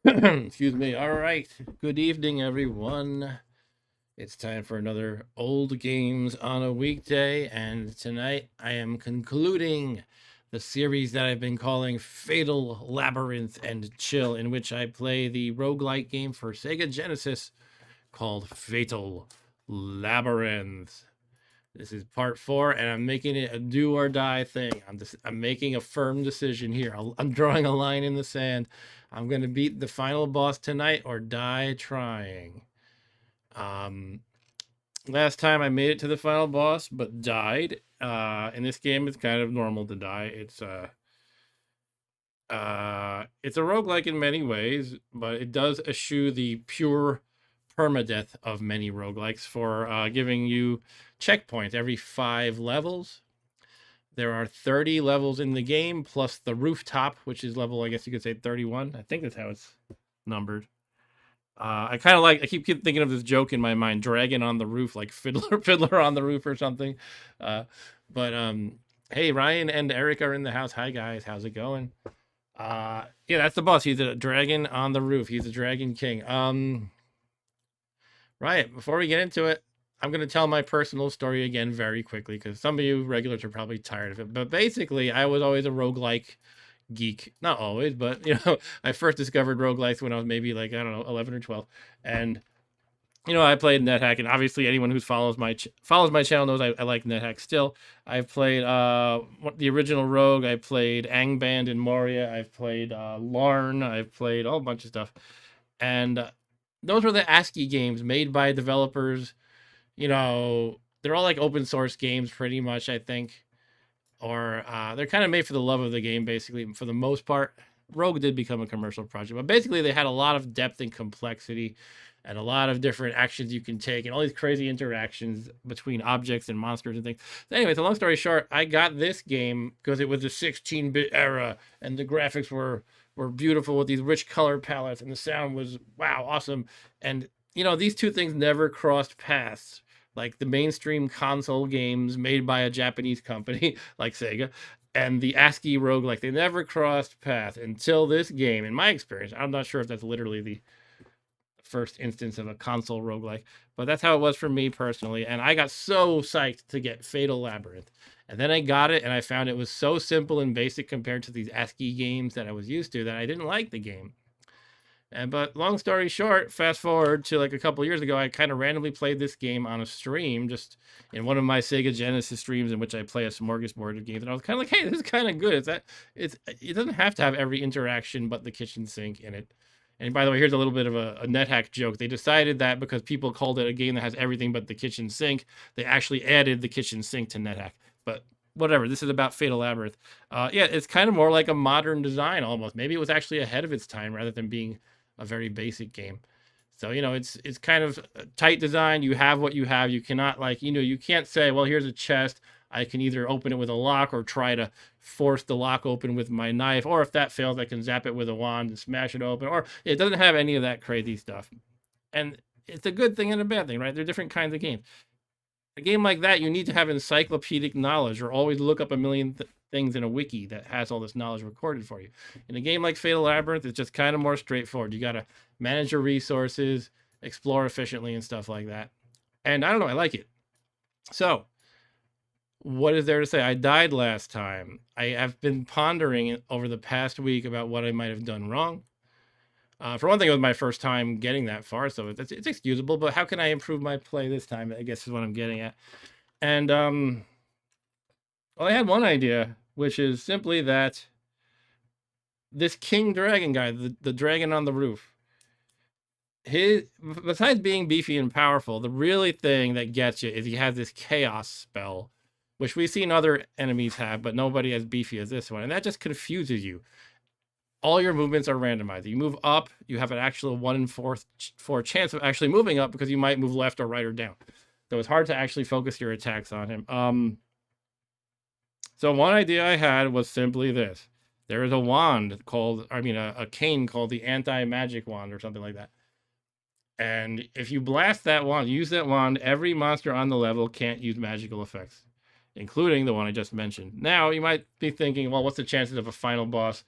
Excuse me. All right. Good evening, everyone. It's time for another old games on a weekday, and tonight I am concluding the series that I've been calling Fatal Labyrinth and Chill, in which I play the roguelike game for Sega Genesis called Fatal Labyrinth. This is part 4, and I'm making it a do or die thing. I'm making a firm decision here. I'm drawing a line in the sand. I'm gonna beat the final boss tonight or die trying. Um, Last time I made it to the final boss, but died. In this game, it's kind of normal to die. It's a roguelike in many ways, but it does eschew the pure permadeath of many roguelikes for giving you checkpoints every 5 levels. There are 30 levels in the game, plus the rooftop, which is level, I guess you could say 31. I think that's how it's numbered. I kind of like, I keep thinking of this joke in my mind, dragon on the roof, like fiddler on the roof or something. But hey, Ryan and Eric are in the house. Hi guys, how's it going? Yeah, that's the boss. He's a dragon on the roof. He's a dragon king. Right, before we get into it, I'm going to tell my personal story again very quickly because some of you regulars are probably tired of it. But basically, I was always a roguelike geek. Not always, but I first discovered roguelikes when I was maybe like, I don't know, 11 or 12. And I played NetHack, and obviously anyone who follows my channel knows I like NetHack still. I've played the original Rogue. I played Angband in Moria. I've played Larn. I've played a whole bunch of stuff. And those were the ASCII games made by developers. They're all like open source games pretty much, I think. Or they're kind of made for the love of the game, basically, for the most part. Rogue did become a commercial project, but basically they had a lot of depth and complexity and a lot of different actions you can take and all these crazy interactions between objects and monsters and things. So anyway, so long story short, I got this game because it was a 16-bit era and the graphics were beautiful with these rich color palettes and the sound was, wow, awesome. And, these two things never crossed paths. Like the mainstream console games made by a Japanese company like Sega and the ASCII roguelike, they never crossed paths until this game, in my experience. I'm not sure if that's literally the first instance of a console roguelike, but that's how it was for me personally. And I got so psyched to get Fatal Labyrinth. And then I got it and I found it was so simple and basic compared to these ASCII games that I was used to that I didn't like the game. But long story short, fast forward to like a couple years ago, I kind of randomly played this game on a stream, just in one of my Sega Genesis streams, in which I play a smorgasbord of games, and I was kind of like, "Hey, this is kind of good." It doesn't have to have every interaction but the kitchen sink in it. And by the way, here's a little bit of a NetHack joke. They decided that because people called it a game that has everything but the kitchen sink, they actually added the kitchen sink to NetHack. But whatever, this is about Fatal Labyrinth. Yeah, it's kind of more like a modern design almost. Maybe it was actually ahead of its time rather than being a very basic game. So, it's kind of a tight design. You have what you have. You cannot you can't say, well, here's a chest. I can either open it with a lock or try to force the lock open with my knife. Or if that fails, I can zap it with a wand and smash it open. Or it doesn't have any of that crazy stuff. And it's a good thing and a bad thing, right? They're different kinds of games. A game like that, you need to have encyclopedic knowledge or always look up a million things in a wiki that has all this knowledge recorded for you. In a game like Fatal Labyrinth, it's just kind of more straightforward. You got to manage your resources, explore efficiently, and stuff like that. And I don't know, I like it. So, what is there to say? I died last time. I have been pondering over the past week about what I might have done wrong. For one thing, it was my first time getting that far, so it's excusable. But how can I improve my play this time? I guess is what I'm getting at. And well, I had one idea, which is simply that this king dragon guy, the dragon on the roof, besides being beefy and powerful, the really thing that gets you is he has this chaos spell, which we've seen other enemies have, but nobody as beefy as this one, and that just confuses you. All your movements are randomized. You move up, you have an actual 1 in 4 chance of actually moving up because you might move left or right or down. So it's hard to actually focus your attacks on him. So one idea I had was simply this. There is a wand called, a cane called the anti-magic wand or something like that. And if you blast that wand, use that wand, every monster on the level can't use magical effects, including the one I just mentioned. Now, you might be thinking, well, what's the chances of a final boss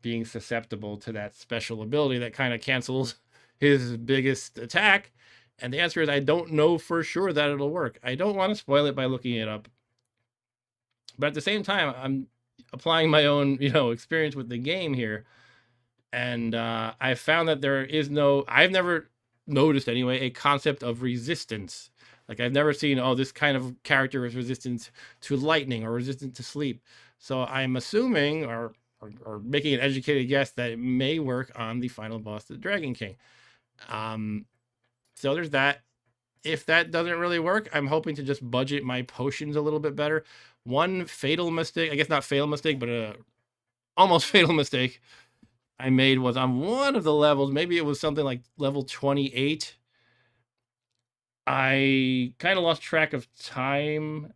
being susceptible to that special ability that kind of cancels his biggest attack. And the answer is I don't know for sure that it'll work. I don't want to spoil it by looking it up. But at the same time, I'm applying my own, experience with the game here. And I found that there is I've never noticed anyway, a concept of resistance. Like I've never seen, this kind of character is resistant to lightning or resistant to sleep. So I'm assuming or making an educated guess that it may work on the final boss, the Dragon King. So there's that. If that doesn't really work, I'm hoping to just budget my potions a little bit better. One fatal mistake, I guess not fatal mistake, but a almost fatal mistake I made was on one of the levels. Maybe it was something like level 28. I kind of lost track of time,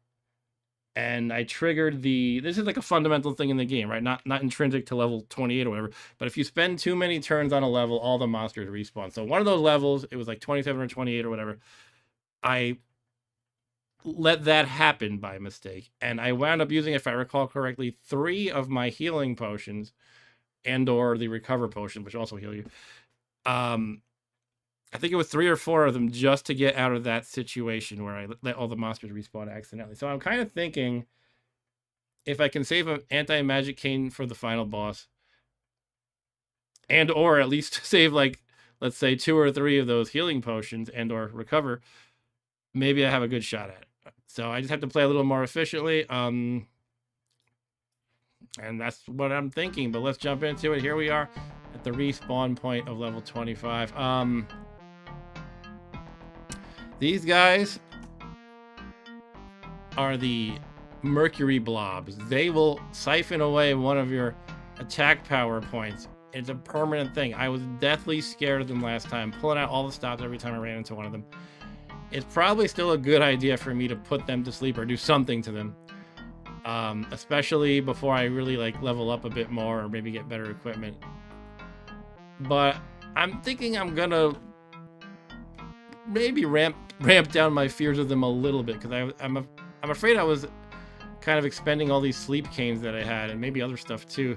and I triggered this is like a fundamental thing in the game, right? Not intrinsic to level 28 or whatever, but if you spend too many turns on a level, all the monsters respawn. So one of those levels, it was like 27 or 28 or whatever, I let that happen by mistake, and I wound up using, if I recall correctly, 3 of my healing potions and or the recover potion, which also heal you. I think it was 3 or 4 of them just to get out of that situation where I let all the monsters respawn accidentally. So I'm kind of thinking if I can save an anti-magic cane for the final boss, and or at least save, like, let's say 2 or 3 of those healing potions and or recover, maybe I have a good shot at it. So I just have to play a little more efficiently. And that's what I'm thinking. But let's jump into it. Here we are at the respawn point of level 25. These guys are the Mercury blobs. They will siphon away one of your attack power points. It's a permanent thing. I was deathly scared of them last time, pulling out all the stops every time I ran into one of them. It's probably still a good idea for me to put them to sleep or do something to them. Especially before I really level up a bit more or maybe get better equipment. But I'm thinking I'm gonna maybe ramp down my fears of them a little bit, because I'm afraid I was kind of expending all these sleep canes that I had and maybe other stuff too,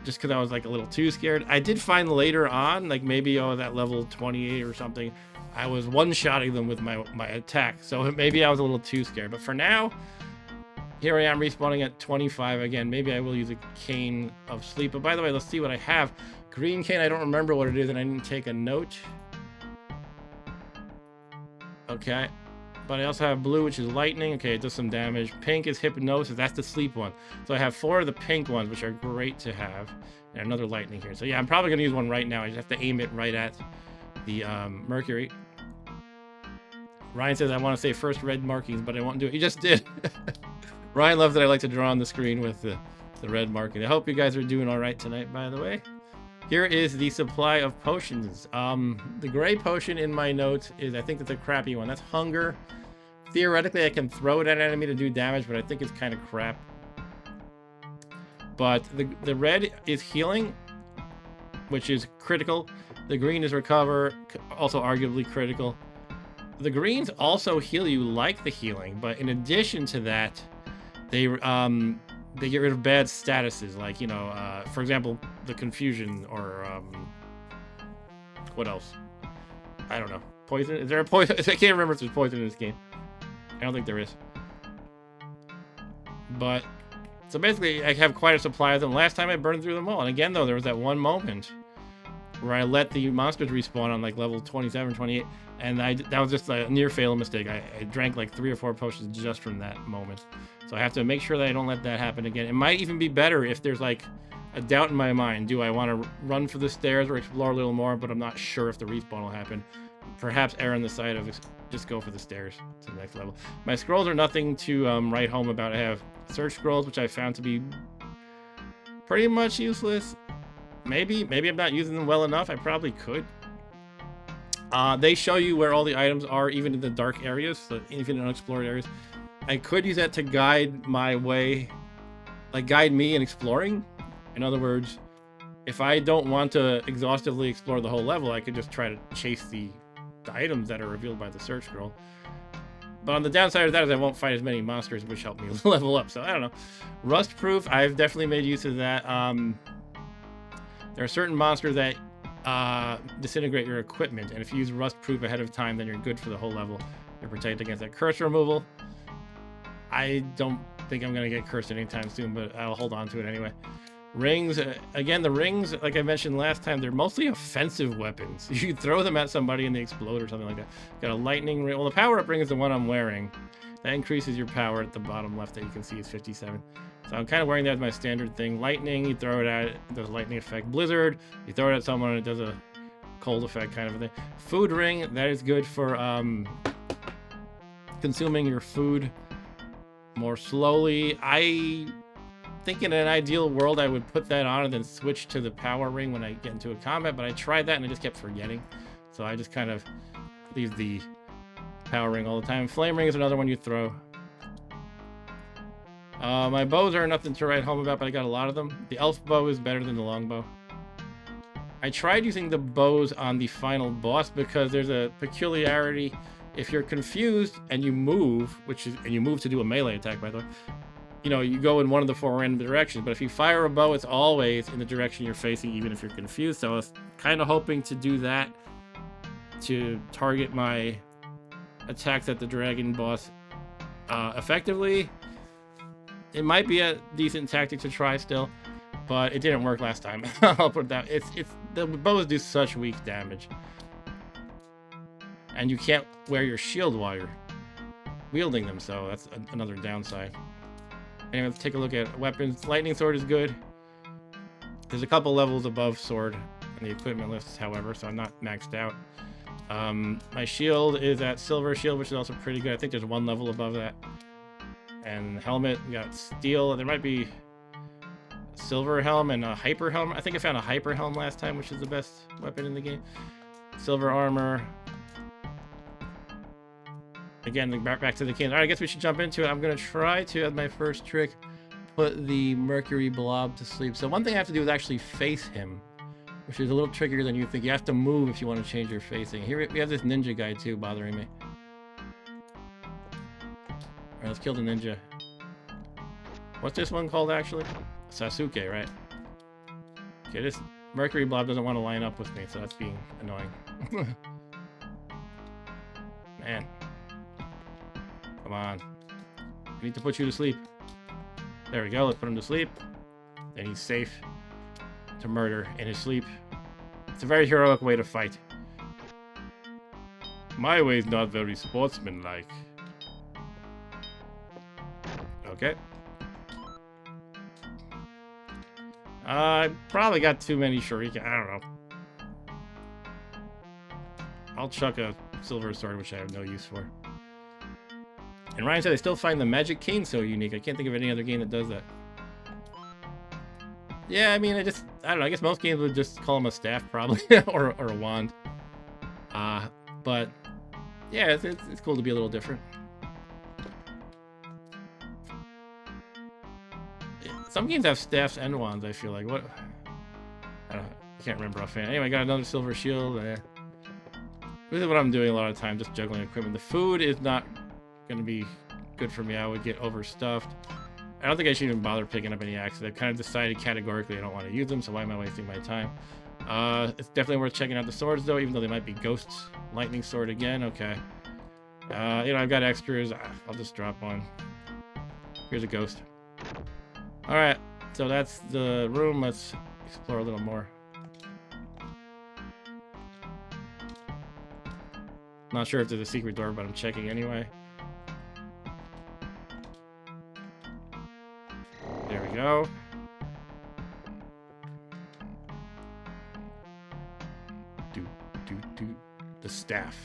just because I was a little too scared. I did find later on, maybe that level 28 or something, I was one-shotting them with my attack, so maybe I was a little too scared. But for now, here I am respawning at 25 again. Maybe I will use a cane of sleep. But by the way, let's see what I have. Green cane, I don't remember what it is, and I didn't take a note. Okay. But I also have blue, which is lightning. Okay, it does some damage. Pink is hypnosis. That's the sleep one. So I have 4 of the pink ones, which are great to have. And another lightning here. So yeah, I'm probably going to use one right now. I just have to aim it right at the Mercury. Ryan says I want to say first red markings, but I won't do it. He just did. Ryan loves that I like to draw on the screen with the red marking. I hope you guys are doing all right tonight, by the way. Here is the supply of potions. The gray potion in my notes is, I think it's a crappy one. That's hunger. Theoretically, I can throw it at an enemy to do damage, but I think it's kind of crap. But the red is healing, which is critical. The green is recover, also arguably critical. The greens also heal you like the healing, but in addition to that, they get rid of bad statuses, like, for example, the confusion, or what else? I don't know. Poison? Is there a poison? I can't remember if there's poison in this game. I don't think there is. But so basically, I have quite a supply of them. Last time I burned through them all, and again though, there was that one moment where I let the monsters respawn on level 27, 28, and that was just a near fatal mistake. I drank 3 or 4 potions just from that moment. So I have to make sure that I don't let that happen again. It might even be better if there's a doubt in my mind. Do I want to run for the stairs or explore a little more, but I'm not sure if the respawn will happen? Perhaps err on the side of just go for the stairs to the next level. My scrolls are nothing to write home about. I have search scrolls, which I found to be pretty much useless. Maybe I'm not using them well enough. I probably could. They show you where all the items are, even in the dark areas, so even in unexplored areas. I could use that to guide my way, guide me in exploring. In other words, if I don't want to exhaustively explore the whole level, I could just try to chase the items that are revealed by the search scroll. But on the downside of that is I won't fight as many monsters, which help me level up. So I don't know. Rust proof, I've definitely made use of that. There are certain monsters that disintegrate your equipment, and if you use rust proof ahead of time, then you're good for the whole level. You're protected against that. Curse removal. I don't think I'm gonna get cursed anytime soon, but I'll hold on to it anyway. Rings, again, the rings, like I mentioned last time, they're mostly offensive weapons. You throw them at somebody and they explode or something like that. Got a lightning ring. Well, the power-up ring is the one I'm wearing. That increases your power at the bottom left that you can see is 57. So I'm kind of wearing that as my standard thing. Lightning, you throw it at it does a lightning effect. Blizzard, you throw it at someone and it does a cold effect kind of a thing. Food ring, that is good for consuming your food more slowly. I think in an ideal world I would put that on and then switch to the power ring when I get into a combat, but I tried that and I just kept forgetting. So I just kind of leave the power ring all the time. Flame ring is another one you throw. My bows are nothing to write home about, but I got a lot of them. The elf bow is better than the longbow. I tried using the bows on the final boss because there's a peculiarity. If you're confused and you move, and you move to do a melee attack, by the way, you know, you go in one of the 4 random directions, but if you fire a bow, it's always in the direction you're facing, even if you're confused. So I was kind of hoping to do that to target my attacks at the dragon boss effectively. It might be a decent tactic to try still, but it didn't work last time. I'll put that. The bows do such weak damage, and you can't wear your shield while you're wielding them, so that's another downside. Anyway, let's take a look at weapons. Lightning sword is good. There's a couple levels above sword in the equipment list, however, so I'm not maxed out. My shield is at silver shield, which is also pretty good. I think there's one level above that. And helmet, we got steel. There might be a silver helm and a hyper helm. I think I found a hyper helm last time, which is the best weapon in the game. Silver armor. Again, back to the cane. All right, I guess we should jump into it. I'm going to try to, as my first trick, put the Mercury blob to sleep. So one thing I have to do is actually face him, which is a little trickier than you think. You have to move if you want to change your facing. Here we have this ninja guy, too, bothering me. All right, let's kill the ninja. What's this one called, actually? Sasuke, right? Okay, this Mercury blob doesn't want to line up with me, so that's being annoying. Man. Come on. I need to put you to sleep. There we go. Let's put him to sleep. Then he's safe to murder in his sleep. It's a very heroic way to fight. My way's not very sportsmanlike. Okay. I probably got too many shuriken. I don't know. I'll chuck a silver sword, which I have no use for. And Ryan said I still find the magic cane so unique. I can't think of any other game that does that. Yeah, I mean, I don't know. I guess most games would just call him a staff, probably, or a wand. But yeah, it's cool to be a little different. Some games have staffs and wands, I feel like. What? I can't remember offhand. Anyway, I got another silver shield. This is what I'm doing a lot of time, just juggling equipment. The food is not going to be good for me. I would get overstuffed. I don't think I should even bother picking up any axes. I've kind of decided categorically I don't want to use them, so why am I wasting my time? It's definitely worth checking out the swords, though, even though they might be ghosts. Lightning sword again, okay. You know, I've got extras. I'll just drop one. Here's a ghost. Alright, so that's the room. Let's explore a little more. Not sure if there's a secret door, but I'm checking anyway. There we go. The staff.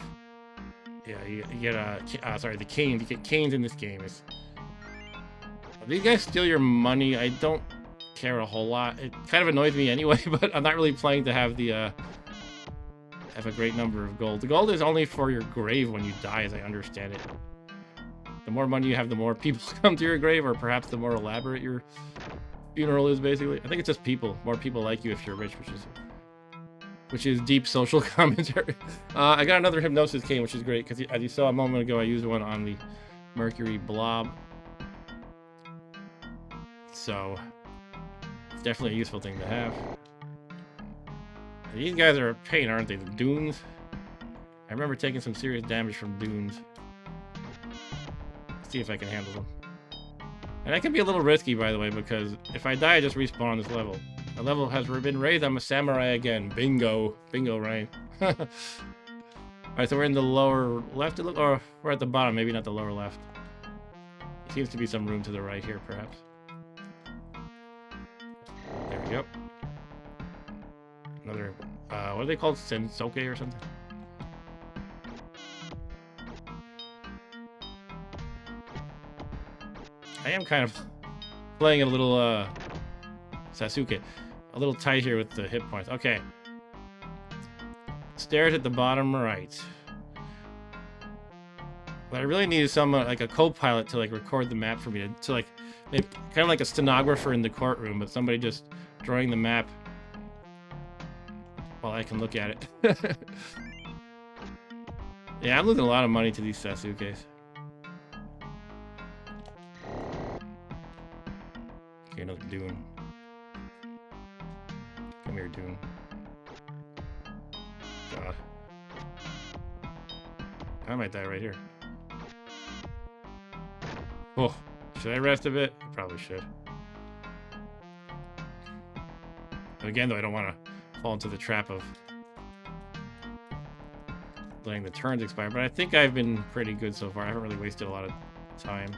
Yeah, you get sorry, the canes. You get canes in this game. These guys steal your money. I don't care a whole lot. It kind of annoys me anyway, but I'm not really playing to have the have a great number of gold. The gold is only for your grave when you die, as I understand it. The more money you have, the more people come to your grave, or perhaps the more elaborate your funeral is, basically. I think it's just people. More people like you if you're rich, which is deep social commentary. I got another hypnosis cane, which is great, because as you saw a moment ago, I used one on the Mercury blob. So it's definitely a useful thing to have. These guys are a pain, aren't they? The dunes. I remember taking some serious damage from dunes. Let's see if I can handle them. And that can be a little risky, by the way, because if I die, I just respawn on this level. The level has been raised. I'm a samurai again. Bingo. Bingo, right? Alright, so we're in the lower left, or we're at the bottom. Maybe not the lower left. There seems to be some room to the right here, perhaps. There we go. Another, what are they called? Sensoke or something? I am kind of playing a little, Sasuke. A little tight here with the hit points. Okay. Stairs at the bottom right. What I really need is someone, like a co-pilot, to like record the map for me. To like, maybe, kind of like a stenographer in the courtroom, but somebody just drawing the map while I can look at it. Yeah, I'm losing a lot of money to these Sasukes. Okay, another Dune. Come here, Dune. God. I might die right here. Oh, should I rest a bit? I probably should. But again, though, I don't want to fall into the trap of letting the turns expire. But I think I've been pretty good so far. I haven't really wasted a lot of time.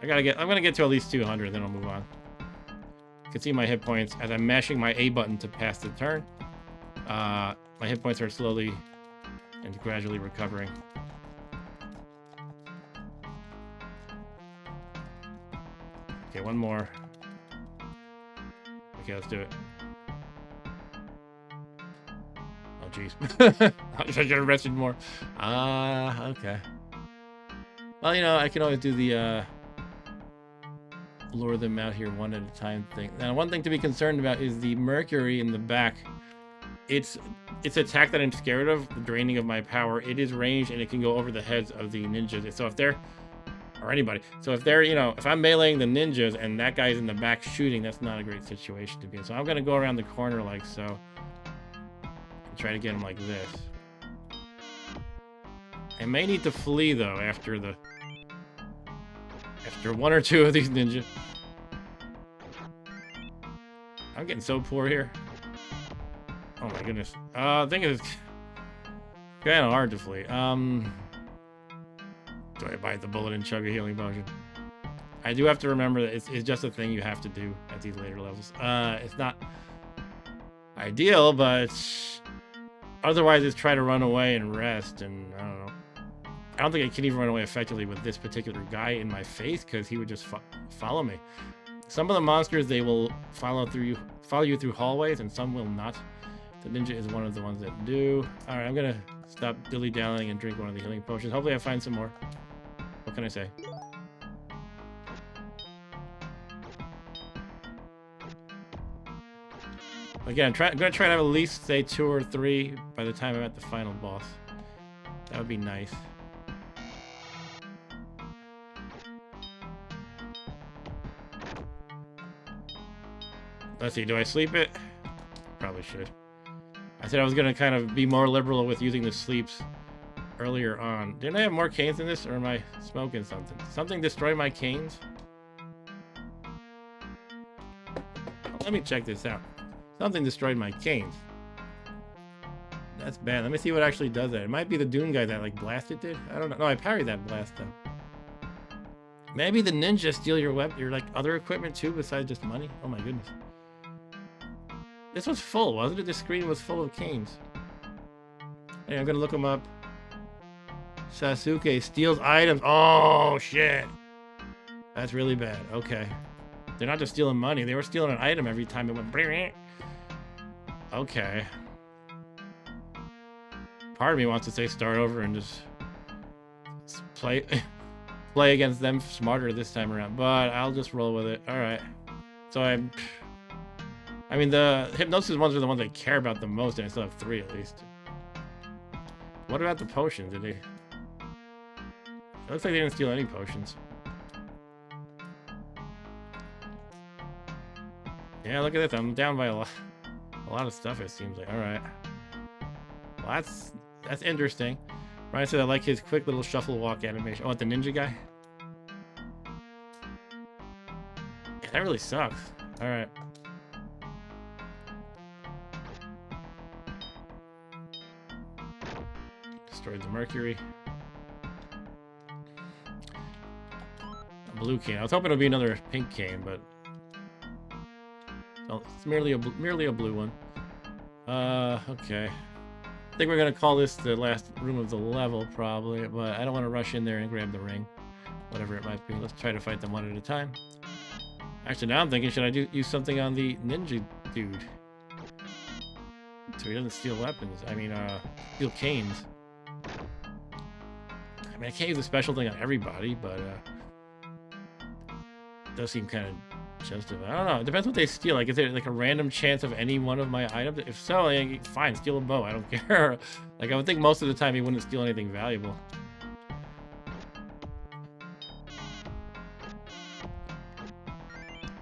I'm gonna get to at least 200, then I'll move on. You can see my hit points as I'm mashing my A button to pass the turn. My hit points are slowly and gradually recovering. Okay, one more. Okay, let's do it. Oh, jeez. I should have rested more. Okay. Well, you know, I can always do the, lure them out here one at a time thing. Now, one thing to be concerned about is the Mercury in the back. It's attack that I'm scared of, the draining of my power. It is ranged and it can go over the heads of the ninjas. So if they're, or anybody. So if they're, you know, if I'm meleeing the ninjas and that guy's in the back shooting, that's not a great situation to be in. So I'm going to go around the corner like so. And try to get him like this. I may need to flee though after one or two of these ninjas. I'm getting so poor here. Oh my goodness. I think it's kind of hard to flee. Do I bite the bullet and chug a healing potion? I do have to remember that it's just a thing you have to do at these later levels. It's not ideal, but otherwise it's try to run away and rest, and I don't know. I don't think I can even run away effectively with this particular guy in my face because he would just follow me. Some of the monsters, they will follow you through hallways, and some will not. The ninja is one of the ones that do. All right, I'm gonna stop dilly-dallying and drink one of the healing potions. Hopefully I find some more. What can I say? Again, I'm gonna try to have at least, say, 2 or 3 by the time I'm at the final boss. That would be nice. Let's see, do I sleep it? Probably should. I said I was gonna kind of be more liberal with using the sleeps earlier on. Didn't I have more canes in this, or am I smoking something? Something destroy my canes? Let me check this out. Something destroyed my canes. That's bad. Let me see what actually does that. It might be the Dune guy that like blasted it. I don't know. No, I parried that blast though. Maybe the ninja steal your like other equipment too besides just money. Oh my goodness. This was full, wasn't it? The screen was full of canes. Hey, I'm gonna look them up. Sasuke steals items. Oh shit. That's really bad. Okay. They're not just stealing money, they were stealing an item every time it went. Okay. Part of me wants to say start over and just play against them smarter this time around, but I'll just roll with it. Alright. So I mean, the hypnosis ones are the ones I care about the most, and I still have 3 at least. What about the potions? Did they... It looks like they didn't steal any potions. Yeah, look at this. I'm down by a A lot of stuff, it seems like. All right. Well, that's interesting. Ryan said I like his quick little shuffle walk animation. Oh, the ninja guy? Yeah, that really sucks. All right. Destroyed the Mercury. A blue cane. I was hoping it would be another pink cane, but no, it's merely a blue one. Okay. I think we're gonna call this the last room of the level, probably, but I don't want to rush in there and grab the ring, whatever it might be. Let's try to fight them one at a time. Actually, now I'm thinking, should I use something on the ninja dude? So he doesn't steal weapons. I mean, steal canes. I mean, I can't use a special thing on everybody, but it does seem kind of justified. I don't know. It depends what they steal. Like, is there like a random chance of any one of my items? If so, like, fine, steal a bow. I don't care. Like, I would think most of the time he wouldn't steal anything valuable.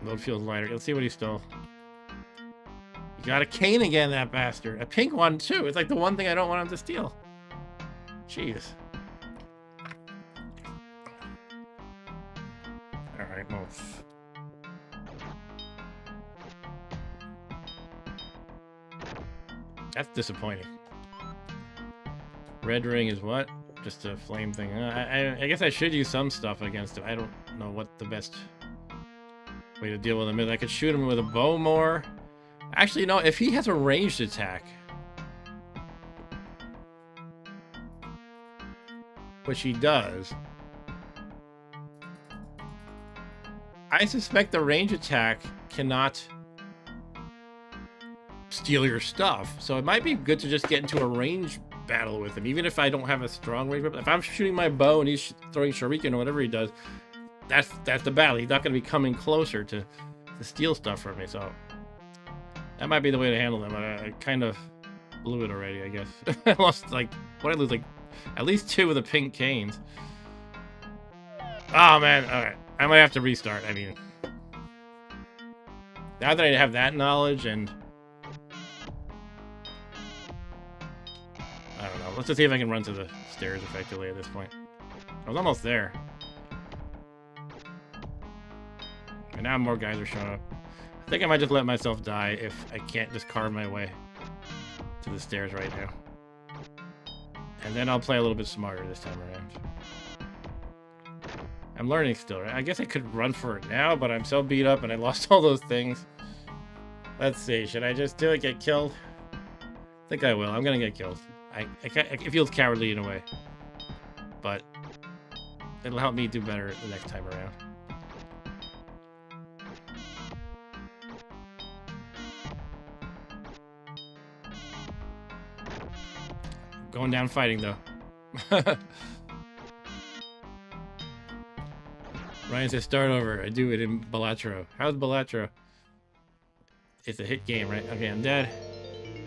Load feels lighter. Let's see what he stole. You got a cane again, that bastard. A pink one, too. It's like the one thing I don't want him to steal. Jeez. Alright, move. That's disappointing. Red ring is what? Just a flame thing. I guess I should use some stuff against him. I don't know what the best way to deal with him is. I could shoot him with a bow more. Actually, no, if he has a ranged attack, which he does, I suspect the range attack cannot steal your stuff. So it might be good to just get into a range battle with him, even if I don't have a strong range. If I'm shooting my bow and he's throwing shuriken or whatever he does, that's the battle. He's not going to be coming closer to steal stuff from me. So that might be the way to handle him. I kind of blew it already, I guess. I lost, like, what did I lose? Like, at least 2 of the pink canes. Oh, man. All right. I might have to restart. I mean, now that I have that knowledge and I don't know. Let's just see if I can run to the stairs effectively at this point. I was almost there. And now more guys are showing up. I think I might just let myself die if I can't just carve my way to the stairs right now. And then I'll play a little bit smarter this time around. I'm learning still, right? I guess I could run for it now, but I'm so beat up and I lost all those things. Let's see. Should I just do it, get killed? I think I will. I'm going to get killed. It feels cowardly in a way. But it'll help me do better the next time around. Going down fighting, though. Ryan says, start over. I do it in Balatro. How's Balatro? It's a hit game, right? Okay, I'm dead.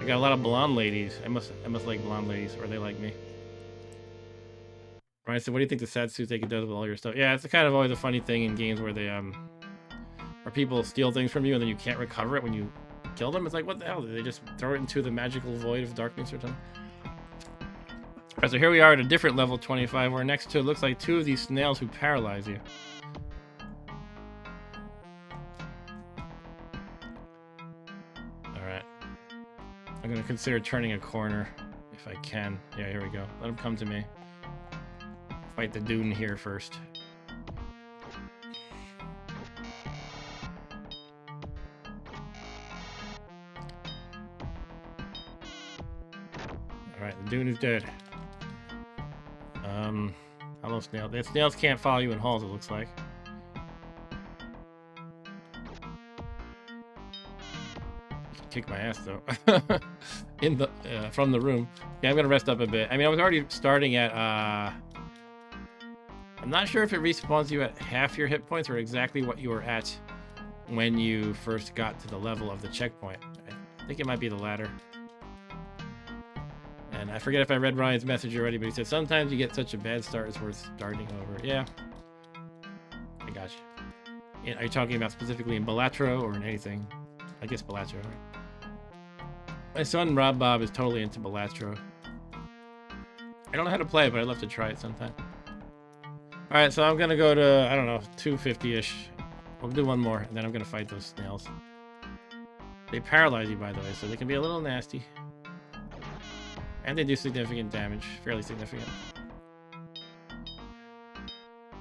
I got a lot of blonde ladies. I must like blonde ladies, or they like me. Ryan said, what do you think the sad suit taker does with all your stuff? Yeah, it's kind of always a funny thing in games where they, where people steal things from you and then you can't recover it when you kill them. It's like, what the hell? Did they just throw it into the magical void of darkness or something? Alright, so here we are at a different level 25, where next to it looks like 2 of these snails who paralyze you. Alright. I'm gonna consider turning a corner if I can. Yeah, here we go. Let them come to me. Fight the dune here first. Alright, the dune is dead. Hello, snail. The snails can't follow you in halls, it looks like. Kick my ass though. In the from the room. Yeah, I'm gonna rest up a bit. I mean, I was already starting at I'm not sure if it respawns you at half your hit points or exactly what you were at when you first got to the level of the checkpoint. I think it might be the latter. And I forget if I read Ryan's message already, but he said sometimes you get such a bad start it's worth starting over. Yeah. I got you. Are you talking about specifically in Balatro or in anything? I guess Balatro, right? My son Rob Bob is totally into Balastro. I don't know how to play it, but I'd love to try it sometime. Alright, so I'm gonna go to, I don't know, 250-ish. We'll do one more, and then I'm gonna fight those snails. They paralyze you, by the way, so they can be a little nasty. And they do significant damage, fairly significant.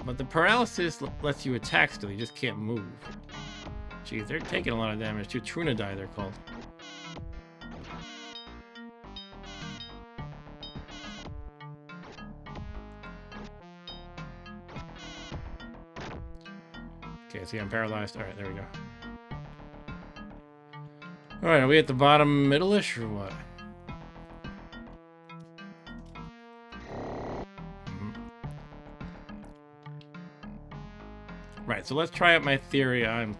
But the paralysis lets you attack still, you just can't move. Jeez, they're taking a lot of damage too. Trunadai, they're called. Okay, see, I'm paralyzed. Alright, there we go. Alright, are we at the bottom middle-ish or what? Right, so let's try out my theory. I'm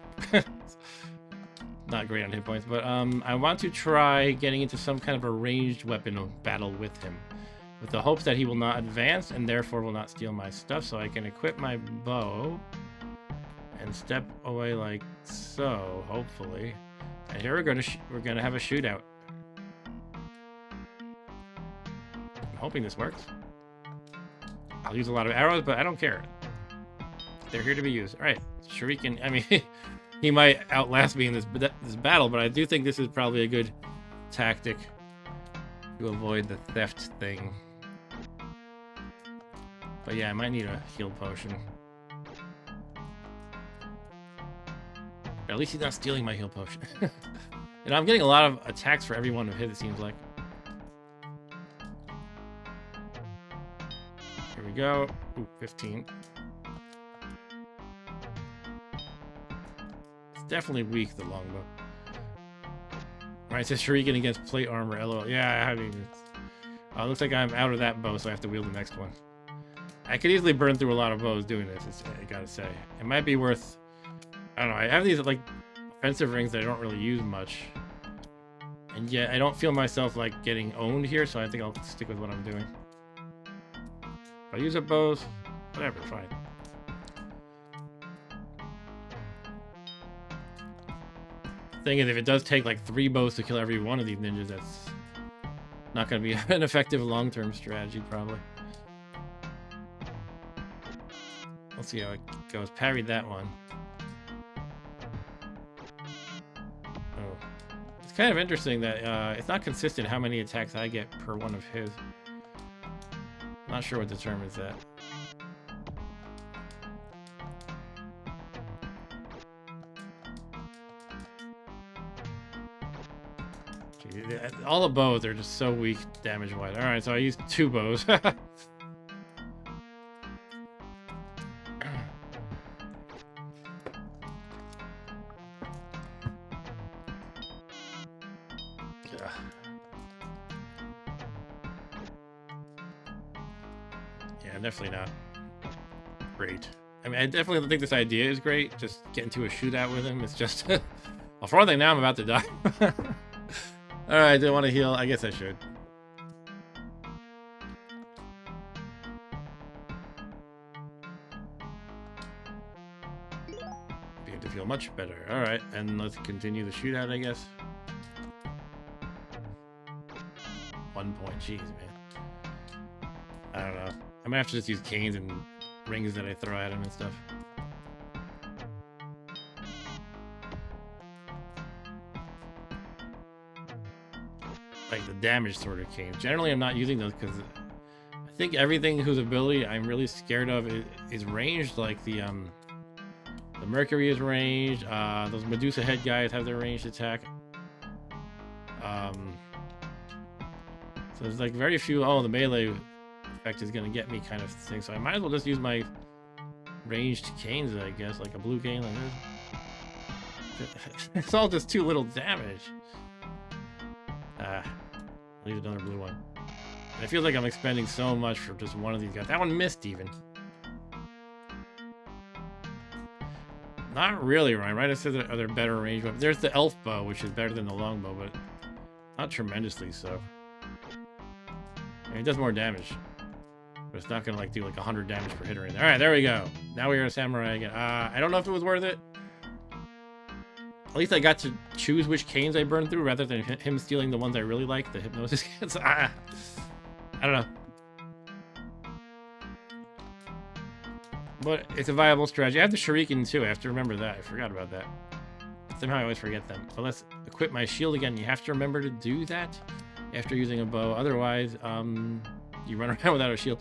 not great on hit points, but I want to try getting into some kind of a ranged weapon battle with him, with the hopes that he will not advance and therefore will not steal my stuff, so I can equip my bow and step away like so, hopefully. And here we're gonna have a shootout. I'm hoping this works. I'll use a lot of arrows, but I don't care. They're here to be used. All right, Shuriken. I mean, he might outlast me in this battle, but I do think this is probably a good tactic to avoid the theft thing. But yeah, I might need a heal potion. Or at least he's not stealing my heal potion. And I'm getting a lot of attacks for every one of his, it seems like. Here we go. Ooh, 15. Definitely weak, the longbow. Right, it says Shuriken against plate armor, LOL. Yeah, I haven't even... Oh, it looks like I'm out of that bow, so I have to wield the next one. I could easily burn through a lot of bows doing this, I gotta say. It might be worth... I don't know, I have these, like, offensive rings that I don't really use much. And yet, I don't feel myself, like, getting owned here, so I think I'll stick with what I'm doing. If I use up bows, whatever, fine. Thing is, if it does take like 3 bows to kill every one of these ninjas, that's not going to be an effective long-term strategy, probably. Let's see how it goes. Parried that one. Oh. It's kind of interesting that it's not consistent how many attacks I get per one of his. Not sure what determines that. All the bows are just so weak damage-wise. Alright, so I used 2 bows. Yeah. Yeah, definitely not great. I mean, I definitely think this idea is great. Just get into a shootout with him. It's just... Well, for one thing, now I'm about to die. Alright, do I want to heal? I guess I should. Begin to feel much better. Alright, and let's continue the shootout, I guess. 1 point. Jeez, man. I don't know. I might have to just use canes and rings that I throw at him and stuff. Like the damage sort of canes. Generally, I'm not using those because I think everything whose ability I'm really scared of is ranged. Like the Mercury is ranged. Those Medusa head guys have their ranged attack. So there's like very few. Oh, the melee effect is gonna get me kind of thing. So I might as well just use my ranged canes, I guess, like a blue cane like this. It's all just too little damage. I'll use another blue one. And it feels like I'm expending so much for just one of these guys. That one missed even. Not really, Ryan, right? I said there are better range weapons. There's the elf bow, which is better than the longbow, but not tremendously so. I mean, it does more damage. But it's not gonna like do like 100 damage per hit or anything. Alright, there we go. Now we are a samurai again. I don't know if it was worth it. At least I got to choose which canes I burned through rather than him stealing the ones I really like, the hypnosis canes. I don't know. But it's a viable strategy. I have the shuriken too. I have to remember that. I forgot about that. Somehow I always forget them. But let's equip my shield again. You have to remember to do that after using a bow. Otherwise, you run around without a shield.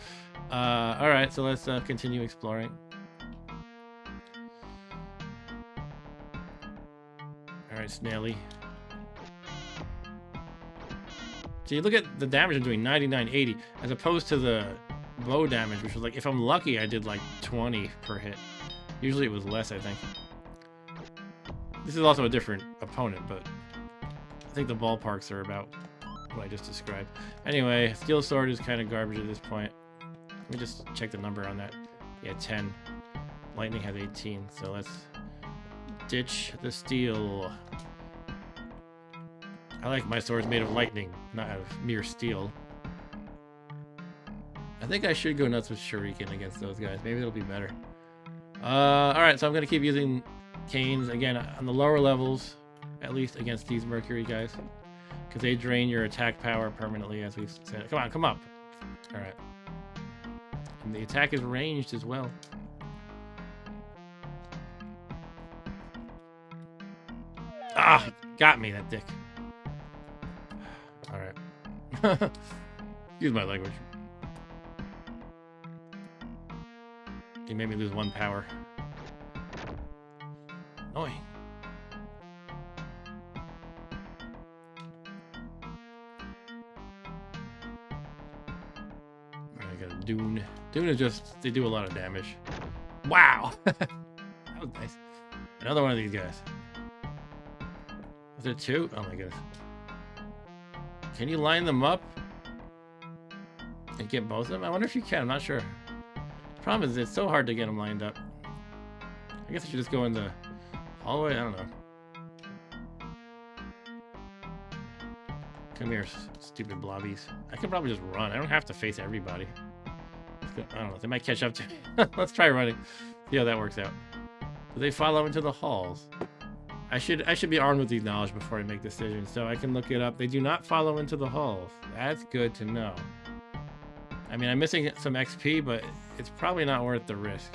Alright, so let's continue exploring. Alright, Snaily. See, look at the damage I'm doing, 99, 80, as opposed to the bow damage, which was like, if I'm lucky, I did like 20 per hit. Usually it was less, I think. This is also a different opponent, but I think the ballparks are about what I just described. Anyway, Steel Sword is kind of garbage at this point. Let me just check the number on that. Yeah, 10. Lightning has 18, so let's ditch the steel. I like my swords made of lightning, not out of mere steel. I think I should go nuts with Shuriken against those guys. Maybe it'll be better. Alright, so I'm going to keep using canes, again, on the lower levels, at least against these Mercury guys. Because they drain your attack power permanently, as we've said. Come on, come up. Alright. And the attack is ranged as well. Ah! Got me, that dick. Alright. Use my language. He made me lose 1 power. Annoying. I got a Dune. Dune is just, they do a lot of damage. Wow! That was nice. Another one of these guys. Is there 2? Oh my goodness. Can you line them up and get both of them? I wonder if you can. I'm not sure. Problem is, it's so hard to get them lined up. I guess I should just go in the hallway. I don't know. Come here, stupid blobbies. I can probably just run. I don't have to face everybody. I don't know. They might catch up to me. Let's try running. See how that works out. Do they follow into the halls? I should be armed with these knowledge before I make decisions, so I can look it up. They do not follow into the halls. That's good to know. I mean, I'm missing some XP, but it's probably not worth the risk.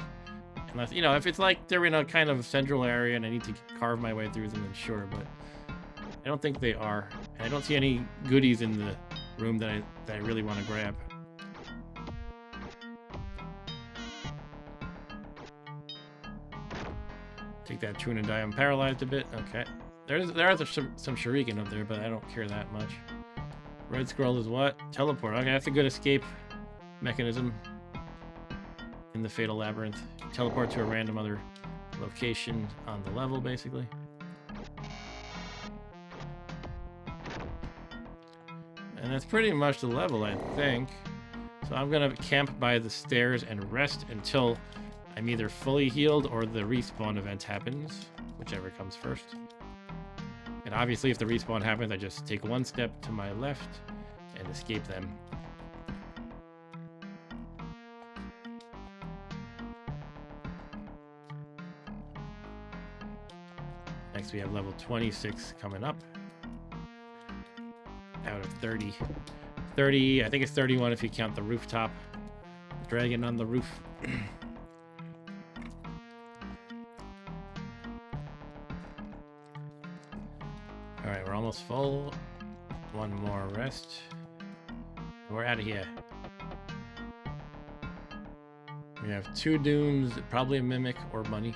Unless, you know, if it's like they're in a kind of central area and I need to carve my way through them, then sure, but I don't think they are. And I don't see any goodies in the room that I really want to grab. Take that tune and die. I'm paralyzed a bit. Okay. There are some shuriken up there, but I don't care that much. Red scroll is what? Teleport. Okay, that's a good escape mechanism in the Fatal Labyrinth. Teleport to a random other location on the level, basically. And that's pretty much the level, I think. So I'm gonna camp by the stairs and rest until I'm either fully healed or the respawn event happens, whichever comes first. And obviously if the respawn happens, I just take 1 step to my left and escape them. Next we have level 26 coming up. Out of 30. 30, I think it's 31 if you count the rooftop. Dragon on the roof. Alright, we're almost full. 1 more rest. We're out of here. We have 2 dunes, probably a mimic or money.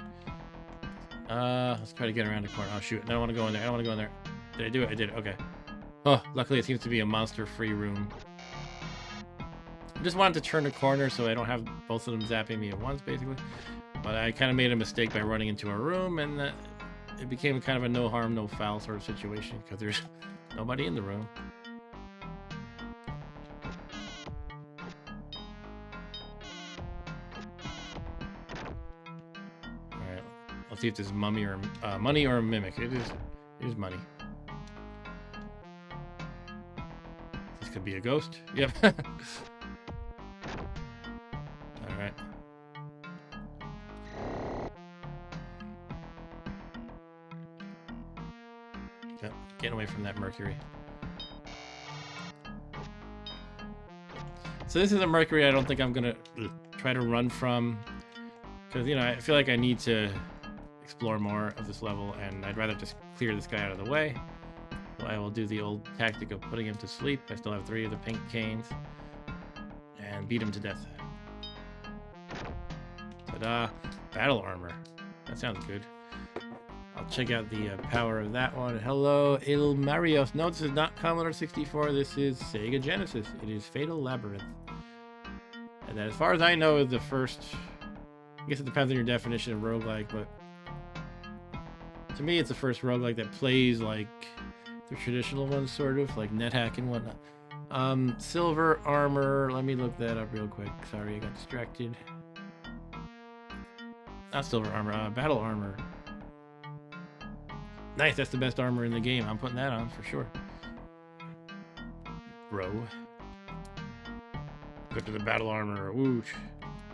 Let's try to get around the corner. Oh shoot, I don't want to go in there. I don't want to go in there. Did I do it? I did it. Okay. Oh, luckily it seems to be a monster-free room. I just wanted to turn a corner so I don't have both of them zapping me at once, basically. But I kind of made a mistake by running into a room, and it became kind of a no harm, no foul sort of situation because there's nobody in the room. All right, let's see if this is money or a mimic. It is money. This could be a ghost. Yep. All right. Getting away from that Mercury. So this is a Mercury I don't think I'm gonna try to run from, because, you know, I feel like I need to explore more of this level, and I'd rather just clear this guy out of the way. So I will do the old tactic of putting him to sleep. I still have 3 of the pink canes, and beat him to death. Ta-da! Battle armor. That sounds good. I'll check out the power of that one. Hello, Il Marios. No, this is not Commodore 64. This is Sega Genesis. It is Fatal Labyrinth. And that, as far as I know, is the first... I guess it depends on your definition of roguelike, but... to me, it's the first roguelike that plays like the traditional ones, sort of, like NetHack and whatnot. Silver armor. Let me look that up real quick. Sorry, I got distracted. Not silver armor, battle armor. Nice, that's the best armor in the game. I'm putting that on for sure. Bro. Go to the battle armor. Whoosh.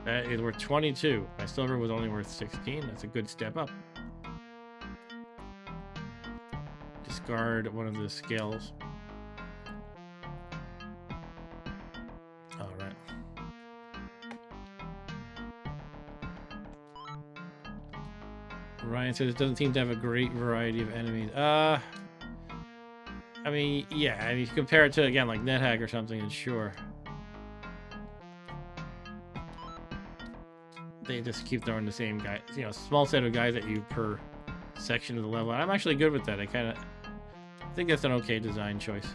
That is worth 22. My silver was only worth 16. That's a good step up. Discard one of the scales. Alright. Ryan says it doesn't seem to have a great variety of enemies. I mean, yeah, I mean, if you compare it to, again, like NetHack or something, then sure. They just keep throwing the same guy, you know, small set of guys at you per section of the level. I'm actually good with that. I think that's an okay design choice.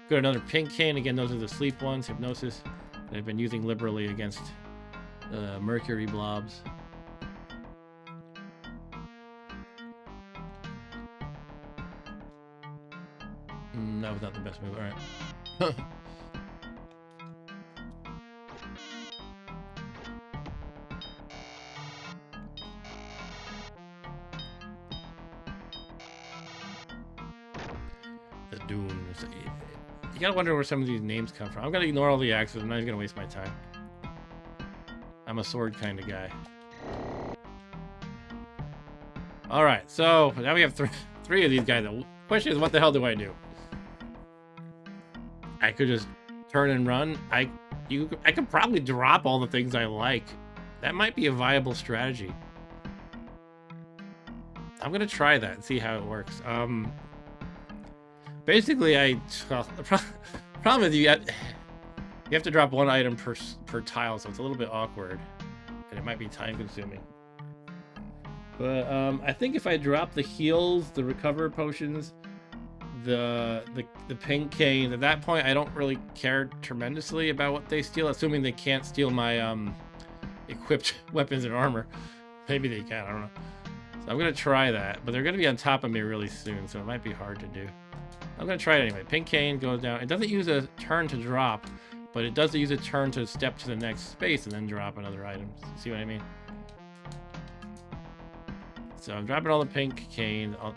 Got another pink cane. Again, those are the sleep ones, hypnosis, that I've been using liberally against Mercury blobs. That was not the best move. All right. The dunes. You gotta wonder where some of these names come from. I'm gonna ignore all the axes. I'm not even gonna waste my time. I'm a sword kind of guy. All right, so now we have three of these guys. The question is, what the hell do I do? I could just turn and run. I could probably drop all the things I like. That might be a viable strategy. I'm gonna try that and see how it works. Basically, the problem is you have to drop 1 item per tile, so it's a little bit awkward, and it might be time consuming. But I think if I drop the heals, the recover potions, the pink cane, at that point I don't really care tremendously about what they steal, assuming they can't steal my equipped weapons and armor. Maybe they can, I don't know. So I'm gonna try that, but they're gonna be on top of me really soon, so it might be hard to do. I'm gonna try it anyway. Pink cane goes down. It doesn't use a turn to drop, but it does use a turn to step to the next space and then drop another item. See what I mean? So I'm dropping all the pink cane. I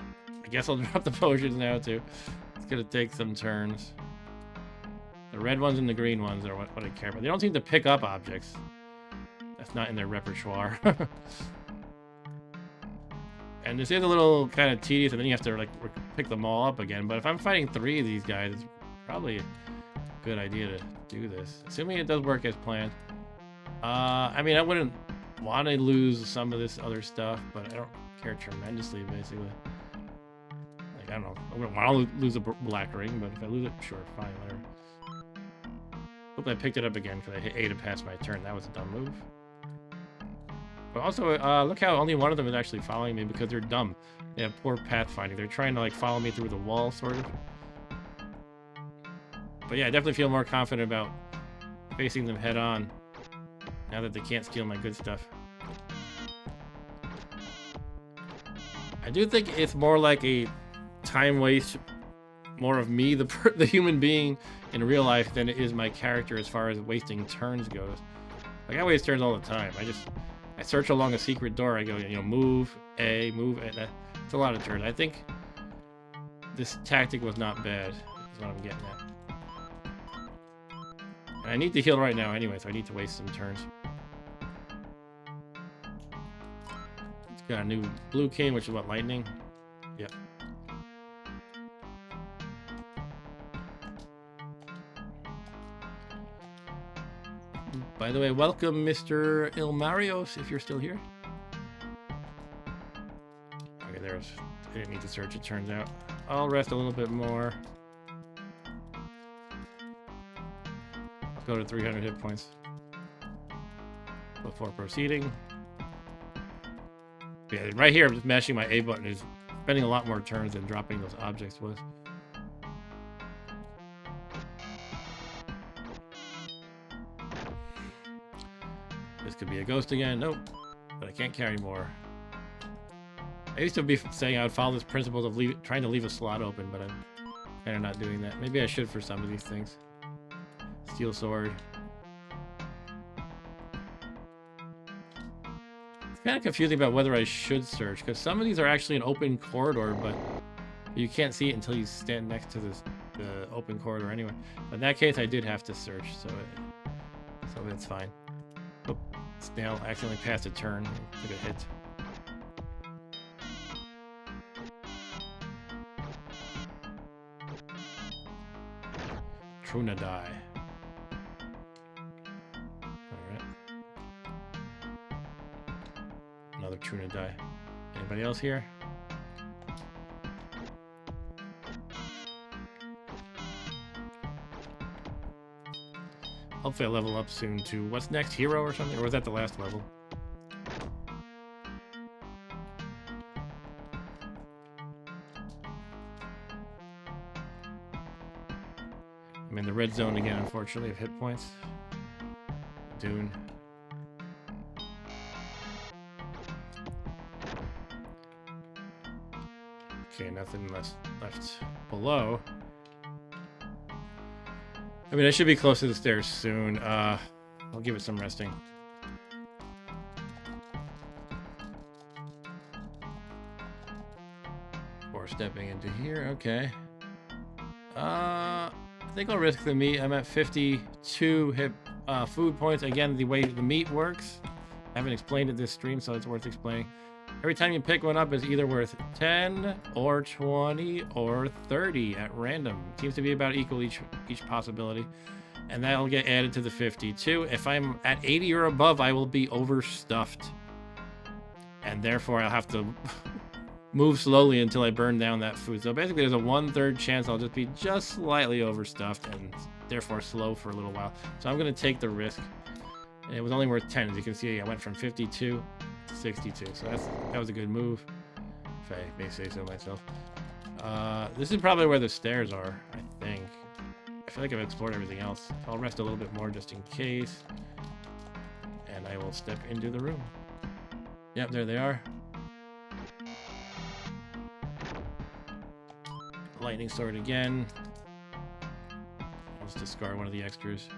guess I'll drop the potions now too. It's gonna take some turns. The red ones and the green ones are what I care about. They don't seem to pick up objects. That's not in their repertoire. And this is a little kind of tedious, and then you have to like pick them all up again. But if I'm fighting 3 of these guys, it's probably a good idea to do this, assuming it does work as planned. I mean, I wouldn't want to lose some of this other stuff, but I don't care tremendously, basically. Like, I don't know. I wouldn't want to lose a black ring, but if I lose it, sure, fine, whatever. Hope I picked it up again because I hit A to pass my turn. That was a dumb move. But also, look how only one of them is actually following me because they're dumb. They have poor pathfinding. They're trying to like follow me through the wall, sort of. But yeah, I definitely feel more confident about facing them head on now that they can't steal my good stuff. I do think it's more like a time waste, more of me, the human being in real life, than it is my character as far as wasting turns goes. Like, I waste turns all the time. I search along a secret door. I go, you know, move A, move A. It's a lot of turns. I think this tactic was not bad, is what I'm getting at. And I need to heal right now anyway, so I need to waste some turns. It's got a new blue cane, which is what, lightning? Yep. By the way, welcome, Mr. Ilmarios, if you're still here. Okay, there's... I didn't need to search, it turns out. I'll rest a little bit more. I'll go to 300 hit points before proceeding. Yeah, right here, I'm just mashing my A button. Is spending a lot more turns than dropping those objects was. This could be a ghost again. Nope. But I can't carry more. I used to be saying I would follow this principle of trying to leave a slot open, but I'm kind of not doing that. Maybe I should for some of these things. Steel sword. It's kind of confusing about whether I should search, because some of these are actually an open corridor, but you can't see it until you stand next to the open corridor anyway. But in that case, I did have to search, so it's fine. Oh, snail accidentally passed a turn. Took a hit. Truna die. Alright. Another Truna die. Anybody else here? Hopefully I'll level up soon to what's next? Hero or something? Or was that the last level? I'm in the red zone again, unfortunately, of hit points. Dune. Okay, nothing left below. I mean, I should be close to the stairs soon. I'll give it some resting. Before stepping into here, okay. I think I'll risk the meat. I'm at 52 hit food points. Again, the way the meat works, I haven't explained it this stream, so it's worth explaining. Every time you pick one up, it's either worth 10 or 20 or 30 at random. It seems to be about equal each possibility. And that'll get added to the 52. If I'm at 80 or above, I will be overstuffed. And therefore, I'll have to move slowly until I burn down that food. So basically, there's a 1/3 chance I'll just be just slightly overstuffed and therefore slow for a little while. So I'm going to take the risk. And it was only worth 10. As you can see, I went from 52 to 62. So that was a good move, if I may say so myself. This is probably where the stairs are, I think. I feel like I've explored everything else. I'll rest a little bit more just in case. And I will step into the room. Yep, there they are. Lightning sword again. I'll just discard one of the extras.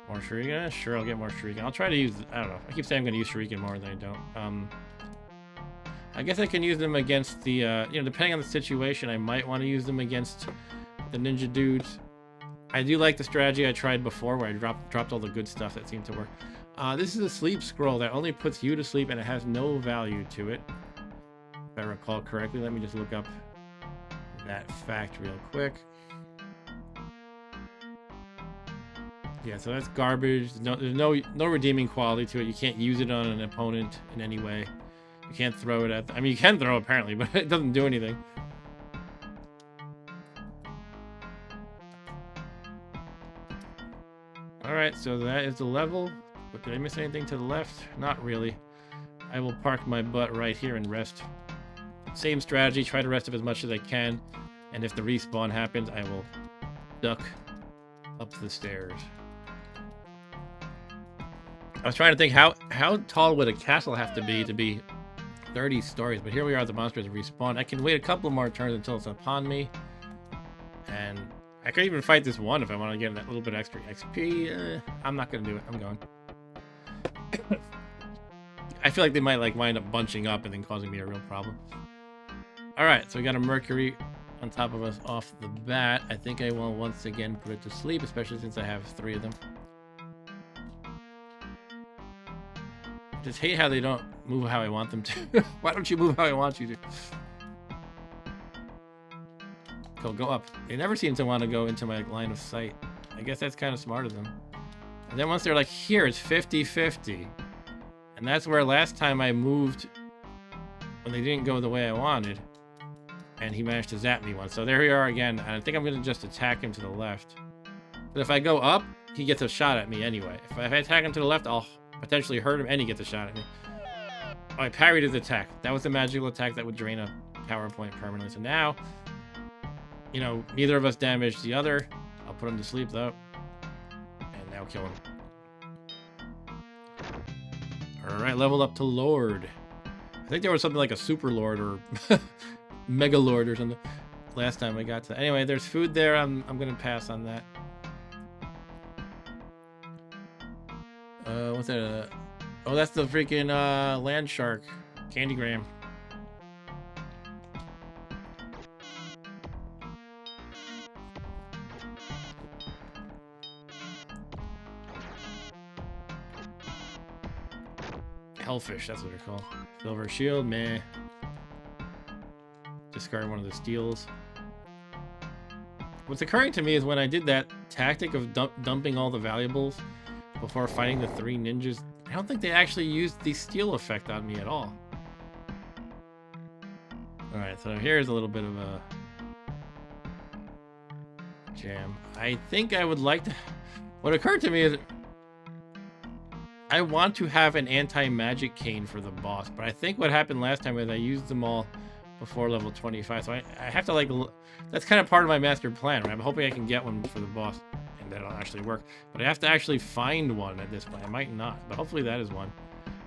More shuriken? Sure, I'll get more shuriken. I'll try to use... I don't know. I keep saying I'm going to use shuriken more than I don't. I guess I can use them against the... depending on the situation, I might want to use them against the ninja dudes. I do like the strategy I tried before where I dropped all the good stuff that seemed to work. This is a sleep scroll that only puts you to sleep and it has no value to it. If I recall correctly, let me just look up that fact real quick. Yeah, so that's garbage. There's no redeeming quality to it. You can't use it on an opponent in any way. You can't throw it at... I mean, you can throw apparently, but it doesn't do anything. Alright, so that is the level. But did I miss anything to the left? Not really. I will park my butt right here and rest. Same strategy, try to rest up as much as I can. And if the respawn happens, I will duck up the stairs. I was trying to think how tall would a castle have to be 30 stories, but here we are, the monsters respawn. I can wait a couple more turns until it's upon me. And I could even fight this one if I want to get that little bit extra XP. I'm not going to do it. I'm going. I feel like they might wind up bunching up and then causing me a real problem. Alright, so we got a Mercury on top of us off the bat. I think I will once again put it to sleep, especially since I have 3 of them. Just hate how they don't move how I want them to. Why don't you move how I want you to? Go up. They never seem to want to go into my line of sight. I guess that's kind of smart of them. And then once they're like, here, it's 50-50. And that's where last time I moved when they didn't go the way I wanted. And he managed to zap me once. So there we are again. And I think I'm going to just attack him to the left. But if I go up, he gets a shot at me anyway. If I attack him to the left, I'll potentially hurt him and he gets a shot at me. Oh, I parried his attack. That was a magical attack that would drain a power point permanently. So now, you know, neither of us damaged the other. I'll put him to sleep though. And now kill him. Alright, leveled up to Lord. I think there was something like a Super Lord or Mega Lord or something last time I got to. Anyway, there's food there. I'm gonna pass on that. What's that? Oh, that's the freaking land shark. Candygram. Hellfish, that's what they're called. Silver shield, meh. Discard one of the steels. What's occurring to me is when I did that tactic of dumping all the valuables before fighting the 3 ninjas, I don't think they actually used the steel effect on me at all. Alright, so here's a little bit of a jam. I think I would like to... What occurred to me is I want to have an anti-magic cane for the boss, but I think what happened last time is I used them all before level 25, so I have to, like, that's kind of part of my master plan, right? I'm hoping I can get one for the boss, and that'll actually work. But I have to actually find one at this point. I might not, but hopefully that is one.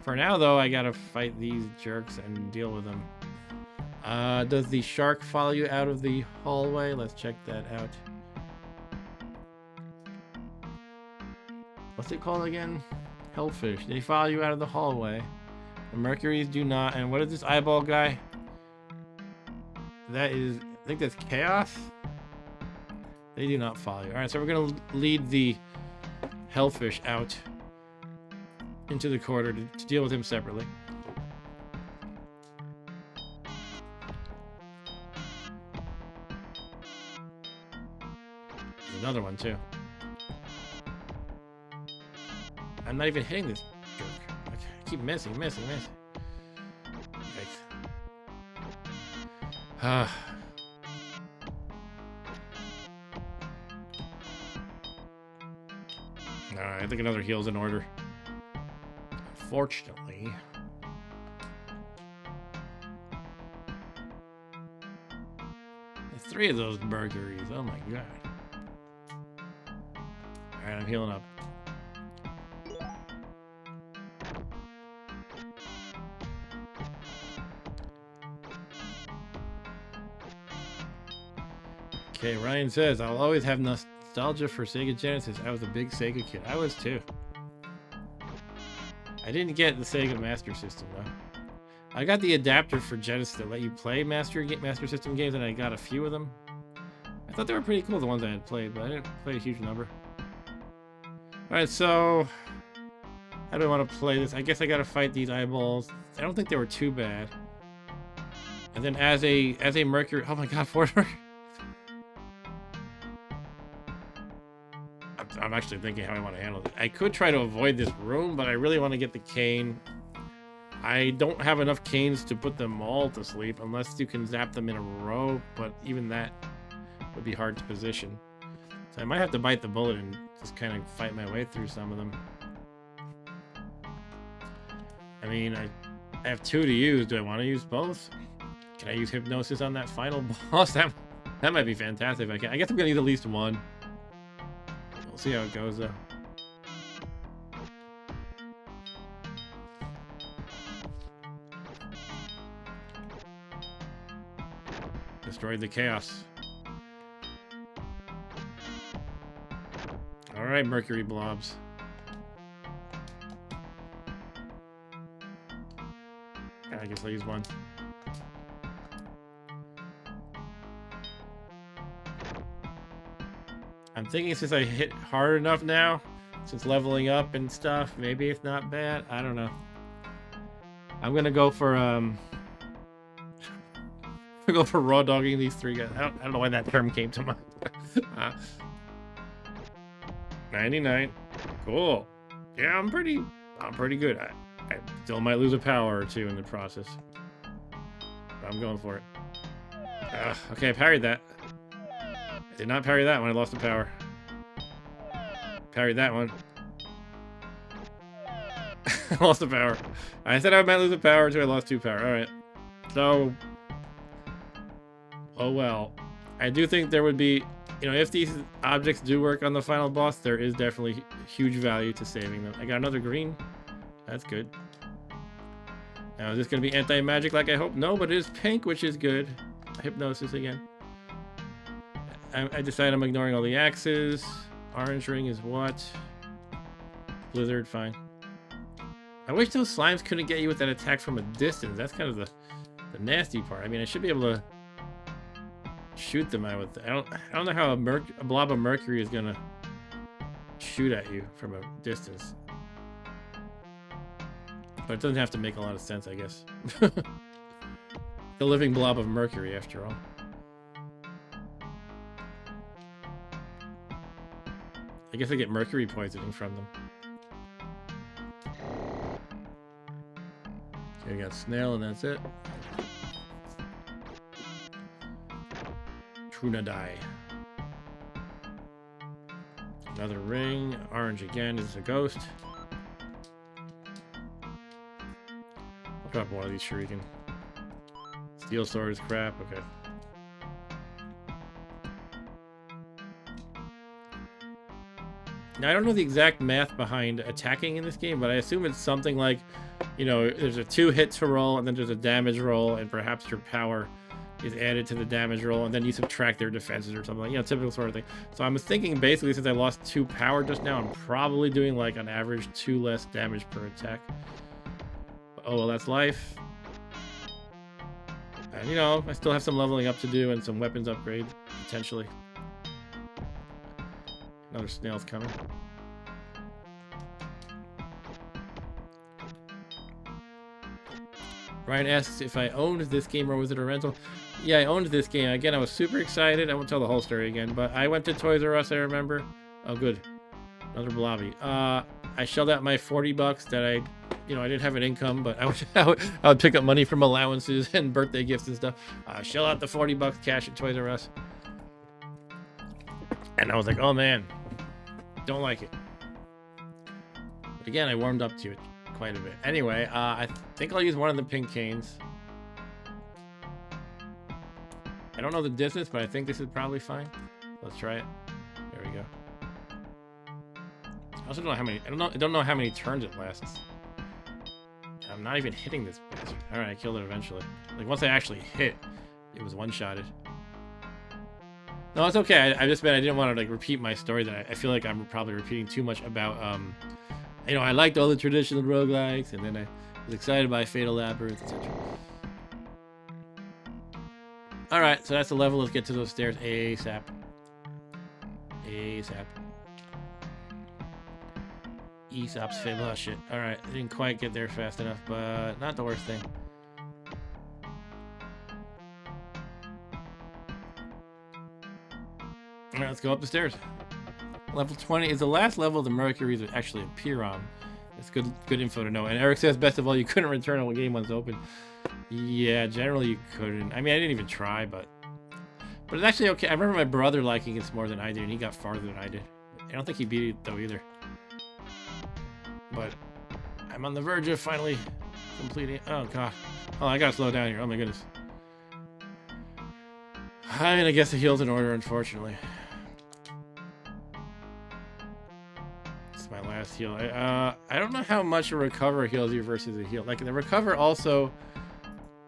For now, though, I gotta fight these jerks and deal with them. Does the shark follow you out of the hallway? Let's check that out. What's it called again? Hellfish. They follow you out of the hallway. The Mercuries do not. And what is this eyeball guy? That is, I think that's Chaos. They do not follow you. Alright, so we're going to lead the Hellfish out into the corridor to deal with him separately. There's another one, too. I'm not even hitting this jerk. I keep missing. Yikes. Alright, I think another heal's in order. Unfortunately. There's 3 of those Mercuries. Oh my god. Alright, I'm healing up. Okay, Ryan says, I'll always have nostalgia for Sega Genesis. I was a big Sega kid. I was too. I didn't get the Sega Master System though. I got the adapter for Genesis that let you play Master System games, and I got a few of them. I thought they were pretty cool, the ones I had played, but I didn't play a huge number. Alright, so how do I want to play this? I guess I gotta fight these eyeballs. I don't think they were too bad. And then as a Mercury, oh my god, 4 Mercury. I'm actually thinking how I want to handle this. I could try to avoid this room, but I really want to get the cane. I don't have enough canes to put them all to sleep unless you can zap them in a row, but even that would be hard to position. So I might have to bite the bullet and just kind of fight my way through some of them. I mean, I have 2 to use. Do I want to use both? Can I use Hypnosis on that final boss? That might be fantastic if I can. I guess I'm going to use at least one. We'll see how it goes, though. Destroyed the chaos. Alright, Mercury blobs. I guess I'll use one. I'm thinking since I hit hard enough now, since leveling up and stuff, maybe it's not bad. I don't know. I'm gonna go for raw dogging these 3 guys. I don't know why that term came to mind. 99. Cool. Yeah, I'm pretty good. I still might lose a power or two in the process. But I'm going for it. Okay, I parried that. I did not parry that one. I lost the power. Parried that one. I lost the power. I said I might lose the power until I lost 2 power. Alright. So... oh well. I do think there would be... you know, if these objects do work on the final boss, there is definitely huge value to saving them. I got another green. That's good. Now, is this going to be anti-magic like I hope? No, but it is pink, which is good. Hypnosis again. I decide I'm ignoring all the axes. Orange ring is what? Blizzard, fine. I wish those slimes couldn't get you with that attack from a distance. That's kind of the nasty part. I mean, I should be able to shoot them out with. I don't know how a blob of mercury is gonna shoot at you from a distance. But it doesn't have to make a lot of sense, I guess. The living blob of mercury, after all. I guess I get mercury poisoning from them. Okay, we got snail and that's it. Truna die. Another ring. Orange again is a ghost. I'll drop one of these shuriken. Steel sword is crap. Okay. Now, I don't know the exact math behind attacking in this game, but I assume it's something like, you know, there's a 2 hit to roll, and then there's a damage roll, and perhaps your power is added to the damage roll, and then you subtract their defenses or something like, you know, typical sort of thing. So I'm thinking basically, since I lost 2 power just now, I'm probably doing like on average 2 less damage per attack. Oh, well, that's life. And, you know, I still have some leveling up to do and some weapons upgrade, potentially. Another snail's coming. Ryan asks if I owned this game or was it a rental. Yeah, I owned this game. Again, I was super excited. I won't tell the whole story again, but I went to Toys R Us, I remember. Oh, good. Another blobby. I shelled out my 40 bucks that I didn't have an income, but I would pick up money from allowances and birthday gifts and stuff. Shell out the 40 bucks cash at Toys R Us. And I was like, oh man, don't like it. But again, I warmed up to it quite a bit. Anyway, I think I'll use one of the pink canes. I don't know the distance, but I think this is probably fine. Let's try it. There we go. I also don't know how many. I don't know how many turns it lasts. I'm not even hitting this bastard. All right, I killed it eventually. Like once I actually hit, it was one-shotted. No, it's okay. I didn't want to like repeat my story that I feel like I'm probably repeating too much about. I liked all the traditional roguelikes, and then I was excited by Fatal Labyrinth, etc. All right, so that's the level. Let's get to those stairs ASAP. ASAP. Aesop's Fable. Oh, shit. All right, I didn't quite get there fast enough, but not the worst thing. All right, let's go up the stairs. Level 20 is the last level the Mercuries would actually appear on. It's good info to know. And Eric says, best of all, you couldn't return when game was open. Yeah, generally you couldn't. I mean, I didn't even try, but it's actually okay. I remember my brother liking it more than I did, and he got farther than I did. I don't think he beat it, though, either. But I'm on the verge of finally completing. Oh, God. Oh, I gotta slow down here. Oh, my goodness. I mean, I guess the heal's in order, unfortunately. My last heal. I don't know how much a recover heals you versus a heal. Like the recover also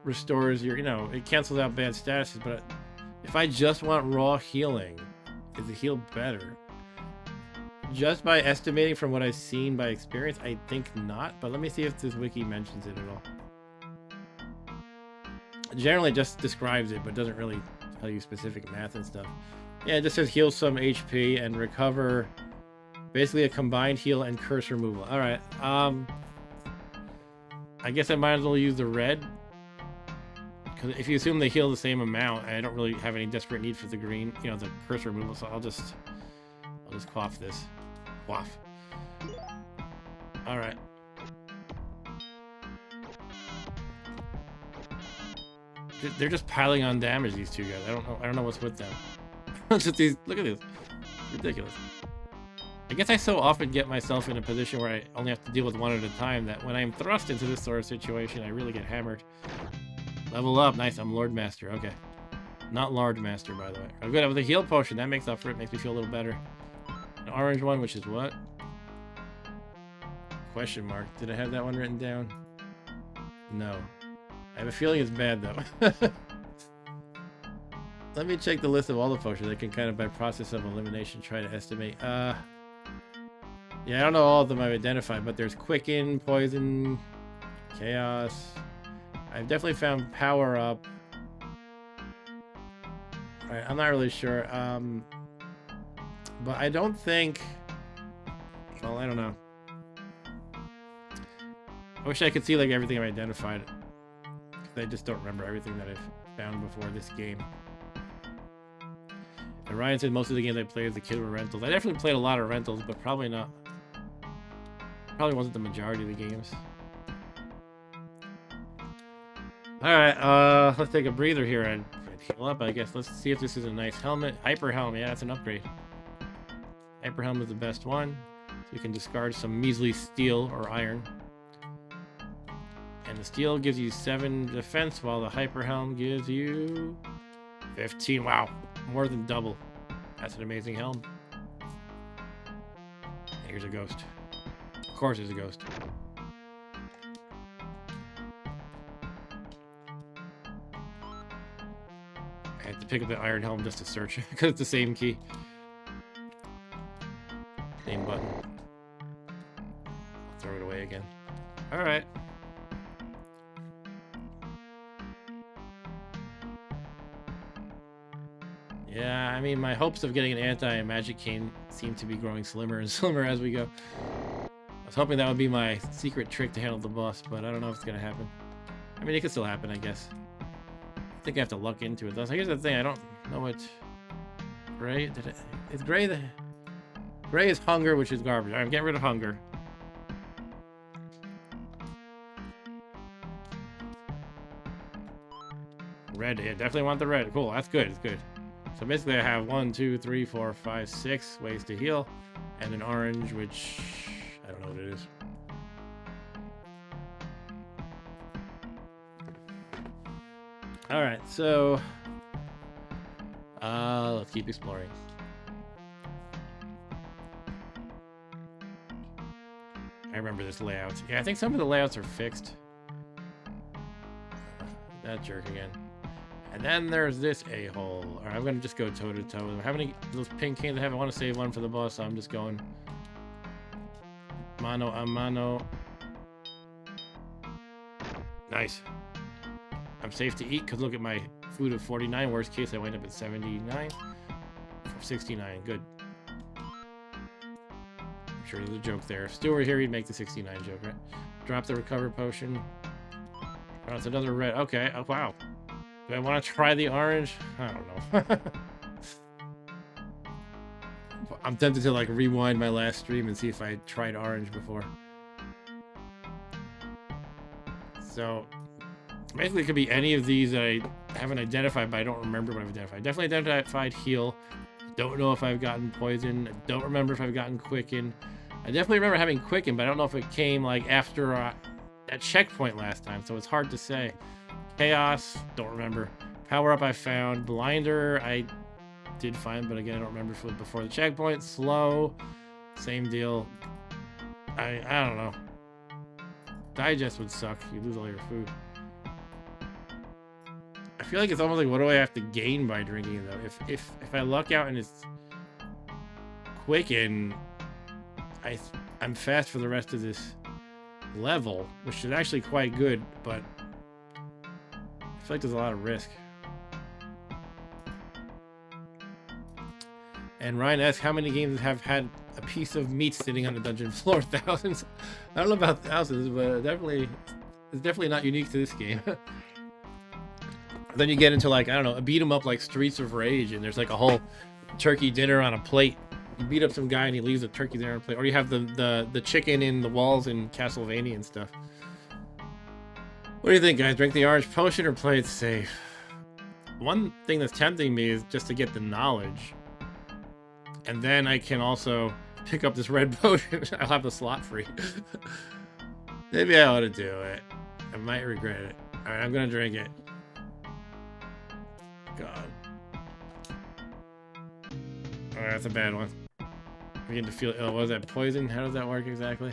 restores your, it cancels out bad statuses, but if I just want raw healing, is the heal better? Just by estimating from what I've seen by experience, I think not, but let me see if this wiki mentions it at all. Generally it just describes it, but doesn't really tell you specific math and stuff. Yeah, it just says heal some HP and recover. Basically a combined heal and curse removal. All right. I guess I might as well use the red. Because if you assume they heal the same amount, I don't really have any desperate need for the green, the curse removal. So I'll just quaff this. Quaff. All right. They're just piling on damage, these two guys. I don't know what's with them. Just these. Look at this. Ridiculous. I guess I so often get myself in a position where I only have to deal with one at a time that when I'm thrust into this sort of situation, I really get hammered. Level up. Nice. I'm Lord Master. Okay. Not Large Master, by the way. I'm good with a heal potion. That makes up for it. Makes me feel a little better. An orange one, which is what? Question mark. Did I have that one written down? No. I have a feeling it's bad, though. Let me check the list of all the potions. I can kind of, by process of elimination, try to estimate. Yeah, I don't know all of them I've identified, but there's Quicken, Poison, Chaos. I've definitely found Power Up. Alright, I'm not really sure. But I don't think... Well, I don't know. I wish I could see like everything I've identified. I just don't remember everything that I've found before this game. And Ryan said most of the games I played as a kid were rentals. I definitely played a lot of rentals, but probably not. Probably wasn't the majority of the games. Alright, let's take a breather here and heal up, I guess. Let's see if this is a nice helmet. Hyper Helm, yeah, that's an upgrade. Hyper Helm is the best one. So you can discard some measly steel or iron. And the steel gives you 7 defense, while the Hyper Helm gives you 15. Wow, more than double. That's an amazing helm. Here's a ghost. Of course there's a ghost. I had to pick up the iron helm just to search, because it's the same key. Same button. I'll throw it away again. Alright. Yeah, I mean, my hopes of getting an anti-magic cane seem to be growing slimmer and slimmer as we go. I was hoping that would be my secret trick to handle the boss, but I don't know if it's going to happen. I mean, it could still happen, I guess. I think I have to luck into it, though. So here's the thing, I don't know what... Gray? Is gray the... Gray is hunger, which is garbage. Alright, I'm getting rid of hunger. Red, yeah, definitely want the red. Cool, that's good, it's good. So basically I have 1, 2, 3, 4, 5, 6 ways to heal. And an orange, which... I don't know what it is. Alright, so... let's keep exploring. I remember this layout. Yeah, I think some of the layouts are fixed. That jerk again. And then there's this a-hole. Alright, I'm gonna just go toe-to-toe with him. How many of those pink canes I have? I want to save one for the boss, so I'm just going... Mano a mano. Nice. I'm safe to eat, because look at my food of 49. Worst case, I wind up at 79. 69. Good. I'm sure there's a joke there. If Stu were here, he'd make the 69 joke, right? Drop the recover potion. Oh, it's another red. Okay. Oh, wow. Do I want to try the orange? I don't know. I'm tempted to like rewind my last stream and see if I tried orange before. So basically it could be any of these that I haven't identified, but I don't remember what I've identified. Definitely identified heal. Don't know if I've gotten poison. I don't remember if I've gotten quicken. I definitely remember having quicken, but I don't know if it came like after that checkpoint last time, so it's hard to say. Chaos, don't remember. Power up I found. Blinder I did find, but again I don't remember if it was before the checkpoint. Slow, same deal. I don't know. Digest would suck. You lose all your food. I feel like it's almost like, what do I have to gain by drinking it though? If I luck out and it's quicken, I'm fast for the rest of this level, which is actually quite good, but I feel like there's a lot of risk. And Ryan asks, how many games have had a piece of meat sitting on the dungeon floor? Thousands. I don't know about thousands, but it's definitely not unique to this game. Then you get into like, I don't know, a beat 'em up like Streets of Rage, and there's like a whole turkey dinner on a plate You beat up some guy and he leaves a turkey there on plate. Or you have the chicken in the walls in Castlevania and stuff. What do you think, guys? Drink the orange potion or play it safe? One thing that's tempting me is just to get the knowledge. And then I can also pick up this red potion. I'll have the slot free. Maybe I ought to do it. I might regret it. Alright, I'm gonna drink it. God. Alright, that's a bad one. I'm beginning to feel ill. What is that, poison? How does that work exactly?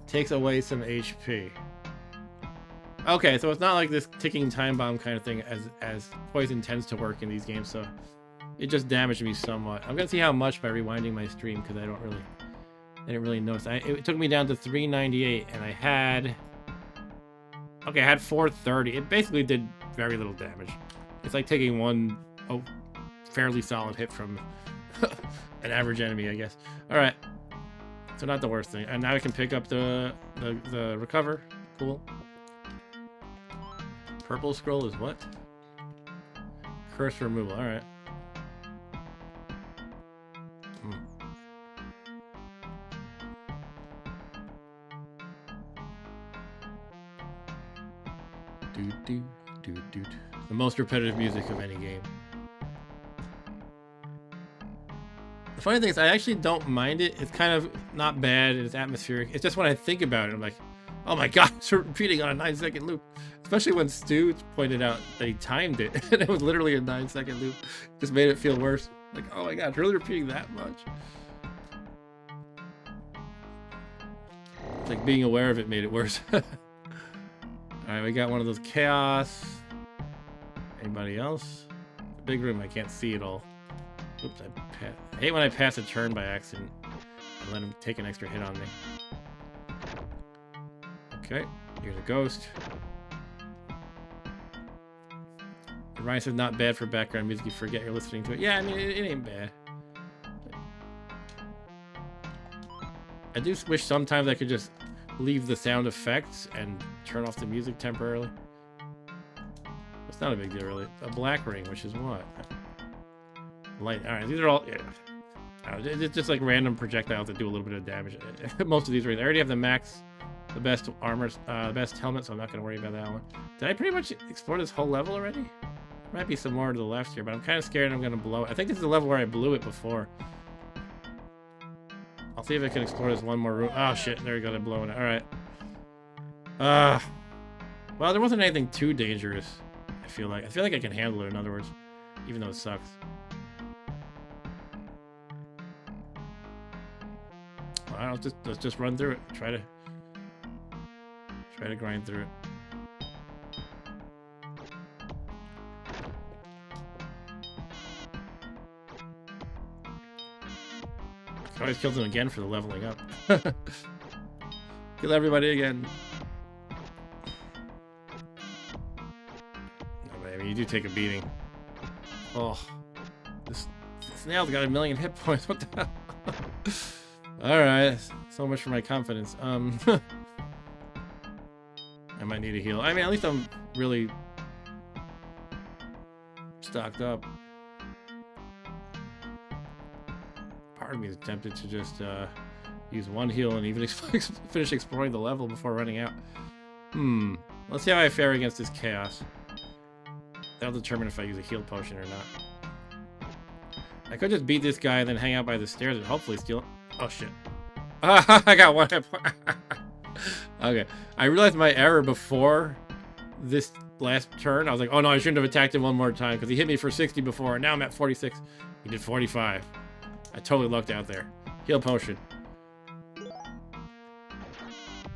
Takes away some HP. Okay, so it's not like this ticking time bomb kind of thing as poison tends to work in these games, so it just damaged me somewhat. I'm gonna see how much by rewinding my stream because I didn't really notice. It took me down to 398 and I had 430. It basically did very little damage. It's like taking one fairly solid hit from an average enemy, I guess. All right, so not the worst thing. And now I can pick up the recover. Cool. Purple scroll is what? Curse removal. All right. The most repetitive music of any game. The funny thing is, I actually don't mind it. It's kind of not bad. It's atmospheric. It's just when I think about it, I'm like, oh my god, it's repeating on a 9-second loop. Especially when Stu pointed out that he timed it, and it was literally a 9-second loop. Just made it feel worse. Like, oh my god, it's really repeating that much. It's like being aware of it made it worse. Alright, we got one of those chaos. Anybody else? The big room, I can't see it all. Oops, I hate when I pass a turn by accident and let him take an extra hit on me. Okay, here's a ghost. Ryan says not bad for background music, you forget you're listening to it. Yeah, I mean, it ain't bad. I do wish sometimes I could just leave the sound effects and turn off the music temporarily. It's not a big deal, really. A black ring, which is what? Light. Alright, these are all... Yeah. It's just like random projectiles that do a little bit of damage. Most of these rings. I already have the max, the best armor, the best helmet, so I'm not going to worry about that one. Did I pretty much explore this whole level already? Might be some more to the left here, but I'm kind of scared I'm going to blow it. I think this is the level where I blew it before. I'll see if I can explore this one more room. Oh shit, there we go, they're blowing it. Alright. Well, there wasn't anything too dangerous, I feel like. I feel like I can handle it, in other words. Even though it sucks. Well, let's just run through it. Try to grind through it. I always killed him again for the leveling up. Kill everybody again. No, I mean, you do take a beating. Oh, this snail's got 1,000,000 hit points. What the hell? All right, so much for my confidence. I might need a heal. I mean, at least I'm really stocked up. Part of me is tempted to just use one heal and even finish exploring the level before running out. Let's see how I fare against this chaos. That'll determine if I use a heal potion or not. I could just beat this guy and then hang out by the stairs and hopefully steal... Oh shit. I got one hit point. Okay. I realized my error before this last turn. I was like, oh no, I shouldn't have attacked him one more time because he hit me for 60 before and now I'm at 46. He did 45. I totally lucked out there. Heal potion.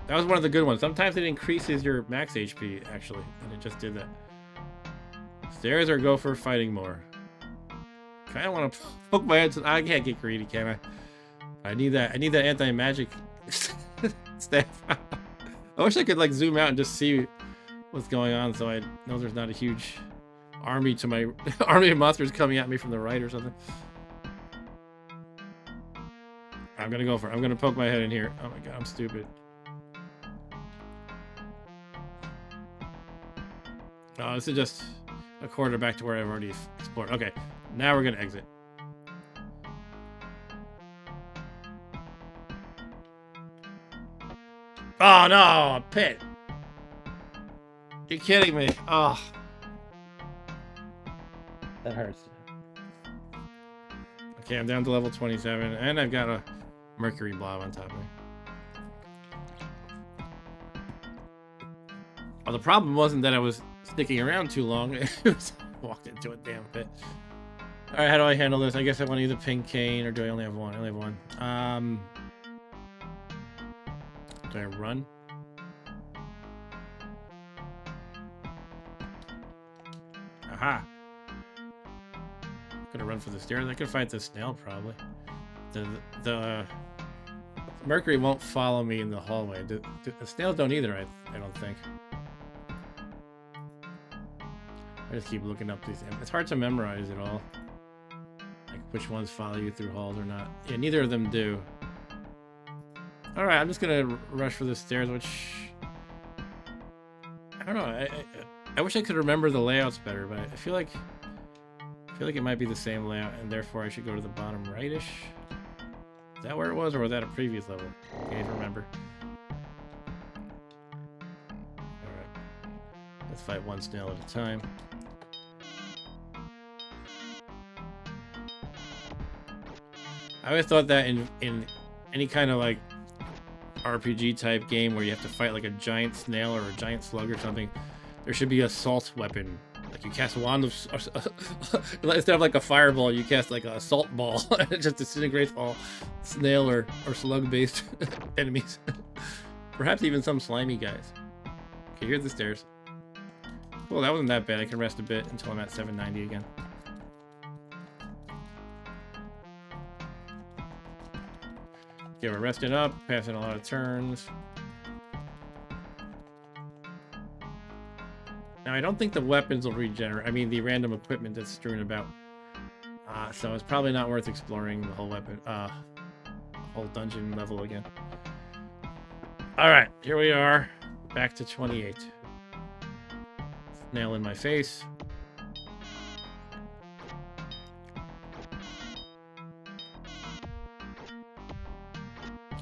That was one of the good ones. Sometimes it increases your max HP, actually, and it just did that. Stairs or go for fighting more? Kind of want to poke my head. I can't get greedy, can I? I need that anti-magic staff. I wish I could like zoom out and just see what's going on, so I know there's not a huge army to my army of monsters coming at me from the right or something. I'm gonna go for it. I'm gonna poke my head in here. Oh my god, I'm stupid. Oh, this is just a corridor back to where I've already explored. Okay, Now we're gonna exit. Oh no, pit. You're kidding me. Oh. That hurts. Okay, I'm down to level 27, and I've got a Mercury blob on top of me. Oh, the problem wasn't that I was sticking around too long. It was walked into a damn pit. Alright, how do I handle this? I guess I want to use a pink cane, or do I only have one? I only have one. Do I run? Aha! I'm gonna run for the stairs. I could fight the snail, probably. The Mercury won't follow me in the hallway. The snails don't either, I don't think. I just keep looking up these. It's hard to memorize it all. Like which ones follow you through halls or not. Yeah, neither of them do. Alright, I'm just gonna rush for the stairs, which... I don't know. I wish I could remember the layouts better, but I feel like it might be the same layout, and therefore I should go to the bottom right-ish. Is that where it was, or was that a previous level? I can't even remember. Alright. Let's fight one snail at a time. I always thought that in any kind of like RPG type game where you have to fight like a giant snail or a giant slug or something, there should be a salt weapon. Like you cast a wand of instead of like a fireball, you cast like a salt ball and it just disintegrates all snail or slug based enemies. Perhaps even some slimy guys. Okay, here's the stairs. Well, that wasn't that bad. I can rest a bit until I'm at 790 again. Okay, we're resting up, passing a lot of turns. Now, I don't think the weapons will regenerate. I mean, the random equipment that's strewn about. So it's probably not worth exploring the whole whole dungeon level again. All right, here we are, back to 28. Nail in my face.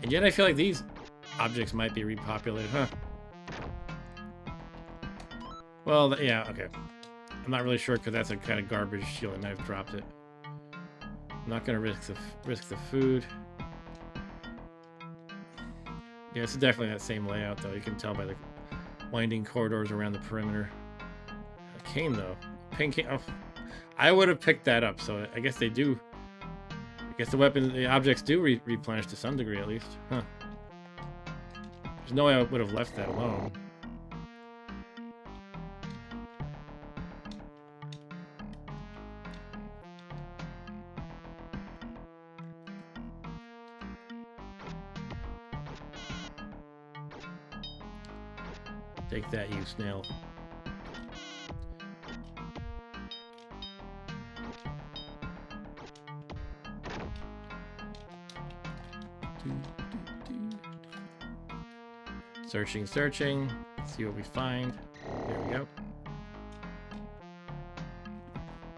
And yet I feel like these objects might be repopulated, huh? Well, yeah, okay. I'm not really sure because that's a kind of garbage shield. I might have dropped it. I'm not going to risk the food. Yeah, it's definitely that same layout, though. You can tell by the winding corridors around the perimeter. A cane, though. Pink cane. Oh, I would have picked that up, so I guess they do. I guess the objects do replenish to some degree, at least. Huh. There's no way I would have left that alone. Take that, you snail. Searching, searching. Let's see what we find. There we go.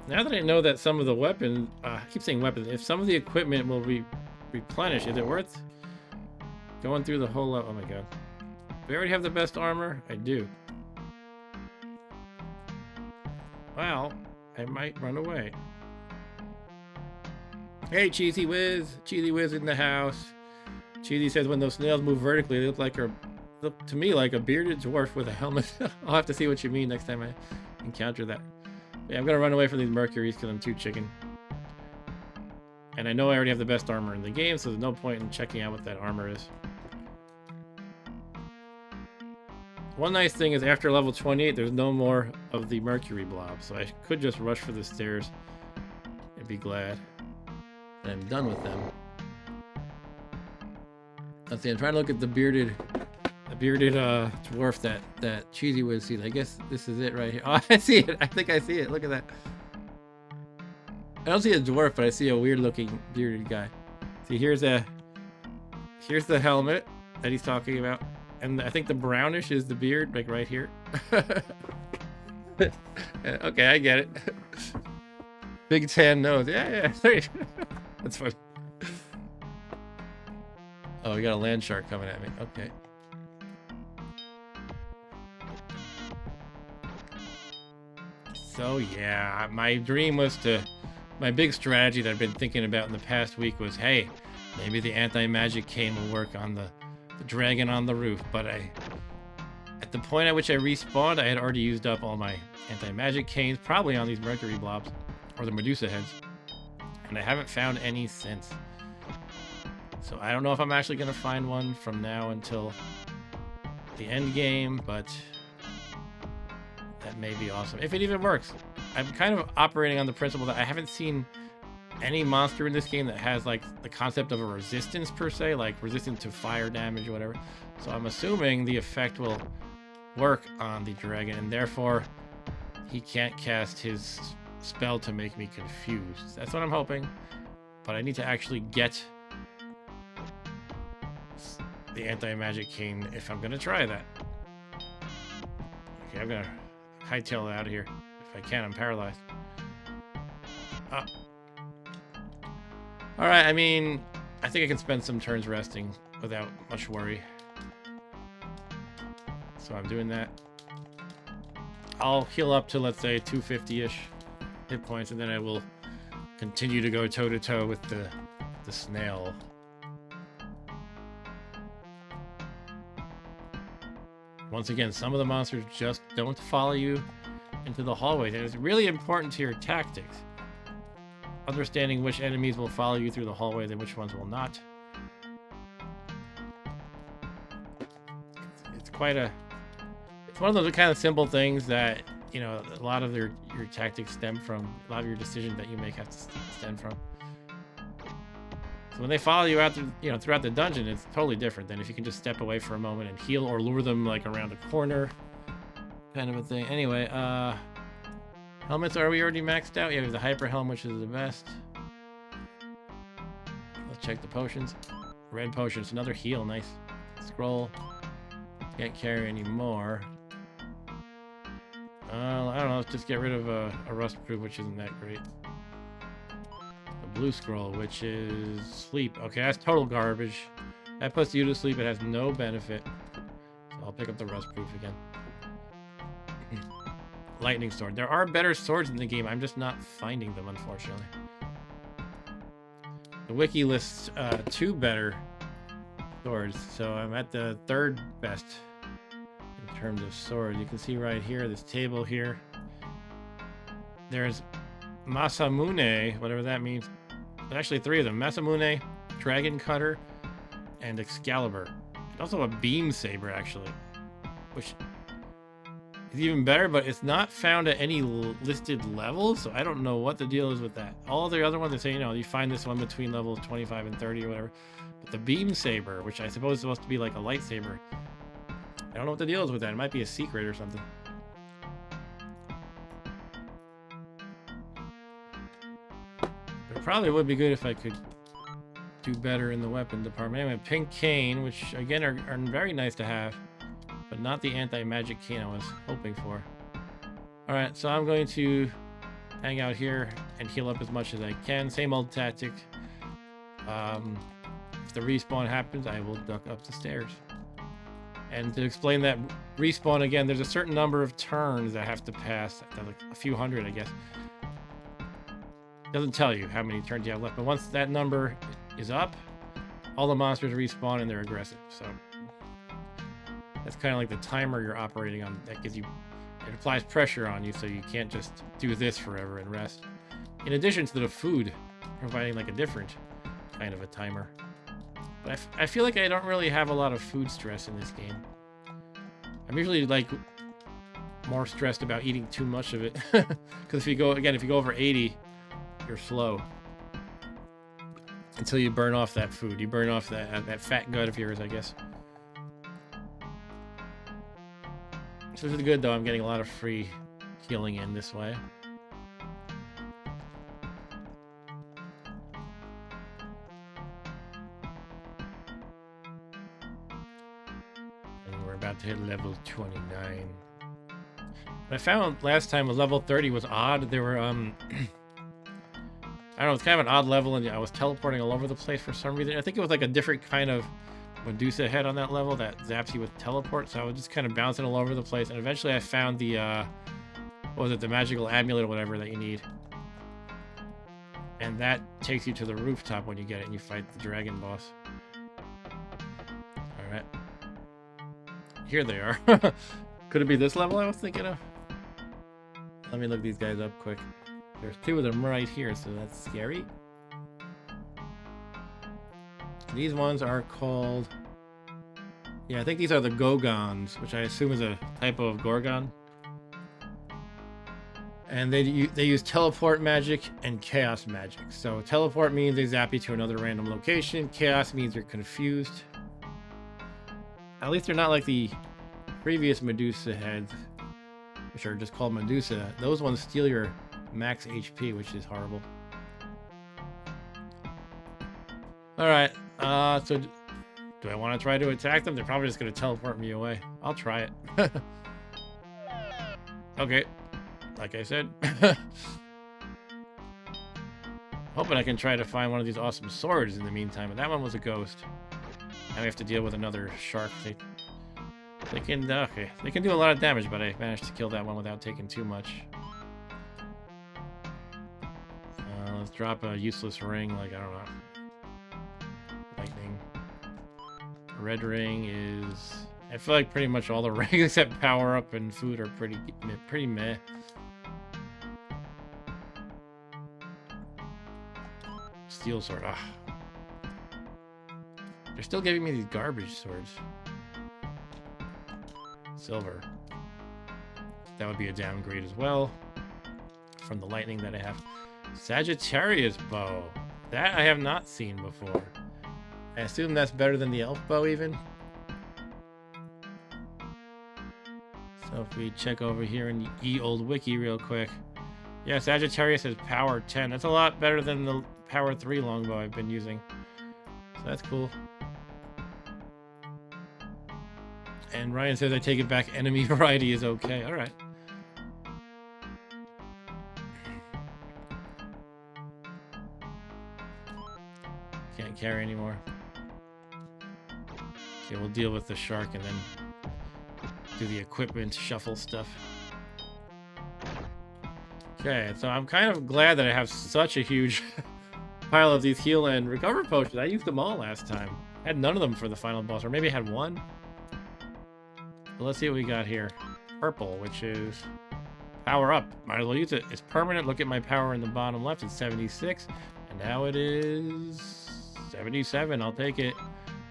Now that I know that some of the weapons, I keep saying weapons, if some of the equipment will replenish, is it worth going through the whole, oh my god. We already have the best armor? I do. Well, I might run away. Hey, Cheesy Whiz! Cheesy Whiz in the house. Cheesy says when those snails move vertically, they look to me like a bearded dwarf with a helmet. I'll have to see what you mean next time I encounter that. Yeah, I'm gonna run away from these Mercuries because I'm too chicken. And I know I already have the best armor in the game, so there's no point in checking out what that armor is. One nice thing is after level 28, there's no more of the Mercury blob, so I could just rush for the stairs and be glad that I'm done with them. Let's see, I'm trying to look at the bearded dwarf that Cheesy Whiz sees. I guess this is it right here. Oh, I see it. I think I see it. Look at that. I don't see a dwarf, but I see a weird-looking bearded guy. See, here's the helmet that he's talking about. And I think the brownish is the beard, like right here. Okay, I get it. Big tan nose. Yeah. That's funny. Oh, we got a land shark coming at me. Okay. So yeah, my dream was to... My big strategy that I've been thinking about in the past week was, hey, maybe the anti-magic cane will work on the dragon on the roof. But at the point at which I respawned, I had already used up all my anti-magic canes, probably on these Mercury blobs, or the Medusa heads. And I haven't found any since. So I don't know if I'm actually going to find one from now until the end game, but that may be awesome. If it even works. I'm kind of operating on the principle that I haven't seen any monster in this game that has like the concept of a resistance per se, like resistant to fire damage or whatever. So I'm assuming the effect will work on the dragon, and therefore he can't cast his spell to make me confused. That's what I'm hoping. But I need to actually get the anti-magic cane if I'm gonna try that. Okay, I'm gonna hightail it out of here. If I can, I'm paralyzed. Alright, I mean, I think I can spend some turns resting without much worry. So I'm doing that. I'll heal up to, let's say, 250-ish hit points, and then I will continue to go toe-to-toe with the snail. Once again, some of the monsters just don't follow you into the hallways, and it's really important to your tactics. Understanding which enemies will follow you through the hallways and which ones will not. It's quite a... It's one of those kind of simple things that, you know, a lot of your tactics stem from. A lot of your decisions that you make have to stem from. So when they follow you out, throughout the dungeon, it's totally different than if you can just step away for a moment and heal or lure them like around a corner, kind of a thing. Anyway, helmets, are we already maxed out? Yeah, we have the hyper helm, which is the best. Let's check the potions. Red potions, another heal, nice. Scroll. Can't carry any more. I don't know, let's just get rid of a rust proof, which isn't that great. Blue scroll, which is sleep. Okay, that's total garbage. That puts you to sleep. It has no benefit. So I'll pick up the rust proof again. Lightning sword. There are better swords in the game. I'm just not finding them, unfortunately. The wiki lists 2 better swords, so I'm at the 3rd best in terms of sword. You can see right here, this table here. There's Masamune, whatever that means. There's actually 3 of them. Masamune, Dragon Cutter, and Excalibur. And also a Beam Saber, actually. Which is even better, but it's not found at any listed levels, so I don't know what the deal is with that. All the other ones, they say, you know, you find this one between levels 25 and 30 or whatever. But the Beam Saber, which I suppose is supposed to be like a lightsaber, I don't know what the deal is with that. It might be a secret or something. Probably would be good if I could do better in the weapon department. Anyway, pink cane, which again are very nice to have, but not the anti-magic cane I was hoping for. Alright, so I'm going to hang out here and heal up as much as I can. Same old tactic. If the respawn happens, I will duck up the stairs. And to explain that respawn again, there's a certain number of turns that have to pass, like a few hundred, I guess. Doesn't tell you how many turns you have left, but once that number is up, all the monsters respawn and they're aggressive. So that's kind of like the timer you're operating on. That gives you, it applies pressure on you, so you can't just do this forever and rest. In addition to the food providing like a different kind of a timer. But I feel like I don't really have a lot of food stress in this game. I'm usually like more stressed about eating too much of it, because if you go over 80. You're slow until you burn off that food. You burn off that fat gut of yours, I guess. So this is good, though. I'm getting a lot of free healing in this way. And we're about to hit level 29. What I found last time with level 30 was odd. There were don't know, it's kind of an odd level, and I was teleporting all over the place for some reason. I think it was like a different kind of Medusa head on that level that zaps you with teleport, so I was just kind of bouncing all over the place, and eventually I found the, what was it, the magical amulet or whatever that you need. And that takes you to the rooftop when you get it and you fight the dragon boss. Alright. Here they are. Could it be this level I was thinking of? Let me look these guys up quick. There's two of them right here, so that's scary. These ones are called... Yeah, I think these are the Gorgons, which I assume is a type of Gorgon. And they use teleport magic and chaos magic. So teleport means they zap you to another random location. Chaos means you're confused. At least they're not like the previous Medusa heads, which are just called Medusa. Those ones steal your max HP, which is horrible. Alright, so do I want to try to attack them? They're probably just going to teleport me away. I'll try it. Okay, like I said. Hoping I can try to find one of these awesome swords in the meantime, but that one was a ghost. Now we have to deal with another shark. They can okay, they can do a lot of damage, but I managed to kill that one without taking too much. Let's drop a useless ring, like, I don't know. Lightning. Red ring is... I feel like pretty much all the rings except power up and food are pretty meh. Steel sword. Ah. They're still giving me these garbage swords. Silver. That would be a downgrade as well from the lightning that I have. Sagittarius bow. That I have not seen before. I assume that's better than the elf bow even. So if we check over here in the ye-old wiki real quick. Yeah, Sagittarius has power 10. That's a lot better than the power 3 longbow I've been using. So that's cool. And Ryan says I take it back, enemy variety is okay. Alright. Can't carry anymore. Okay, we'll deal with the shark and then do the equipment shuffle stuff. Okay, so I'm kind of glad that I have such a huge pile of these heal and recover potions. I used them all last time. I had none of them for the final boss, or maybe I had one. But let's see what we got here. Purple, which is power up. Might as well use it. It's permanent. Look at my power in the bottom left. It's 76. And now it is 77. I'll take it.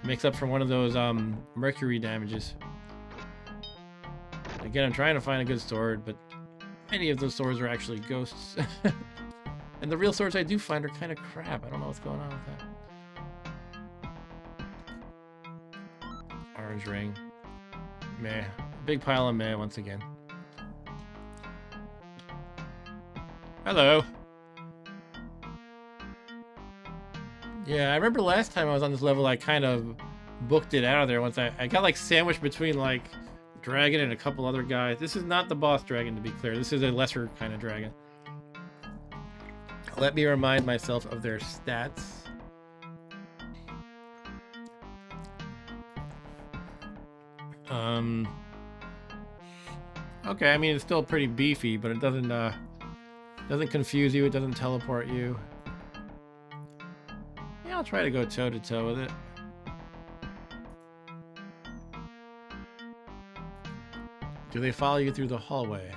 Makes up for one of those Mercury damages. Again, I'm trying to find a good sword, but many of those swords are actually ghosts. And the real swords I do find are kind of crap. I don't know what's going on with that. Orange ring. Meh. Big pile of meh once again. Hello. Yeah, I remember last time I was on this level, I kind of booked it out of there once I got like sandwiched between like dragon and a couple other guys. This is not the boss dragon, to be clear. This is a lesser kind of dragon. Let me remind myself of their stats. Okay, I mean, it's still pretty beefy, but it doesn't confuse you, it doesn't teleport you. Yeah, I'll try to go toe to toe with it. Do they follow you through the hallway?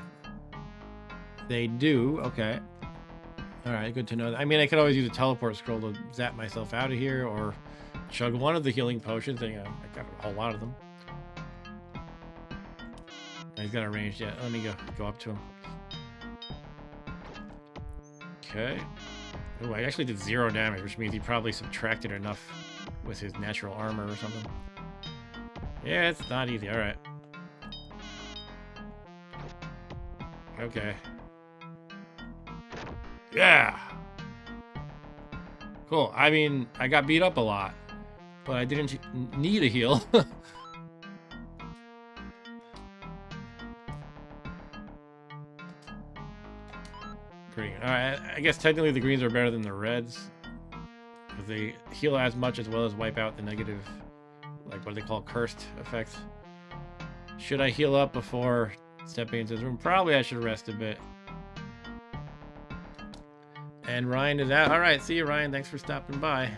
They do, okay. Alright, good to know that. I mean, I could always use a teleport scroll to zap myself out of here, or chug one of the healing potions. I got a whole lot of them. He's got a range yet. Let me go up to him. Okay. Oh, I actually did 0 damage, which means he probably subtracted enough with his natural armor or something. Yeah, it's not easy. Alright. Okay. Yeah! Cool. I mean, I got beat up a lot, but I didn't need a heal. Green. Alright, I guess technically the greens are better than the reds. Because they heal as much as well as wipe out the negative, like what they call cursed effects. Should I heal up before stepping into this room? Probably I should rest a bit. And Ryan is out. Alright, see you, Ryan. Thanks for stopping by.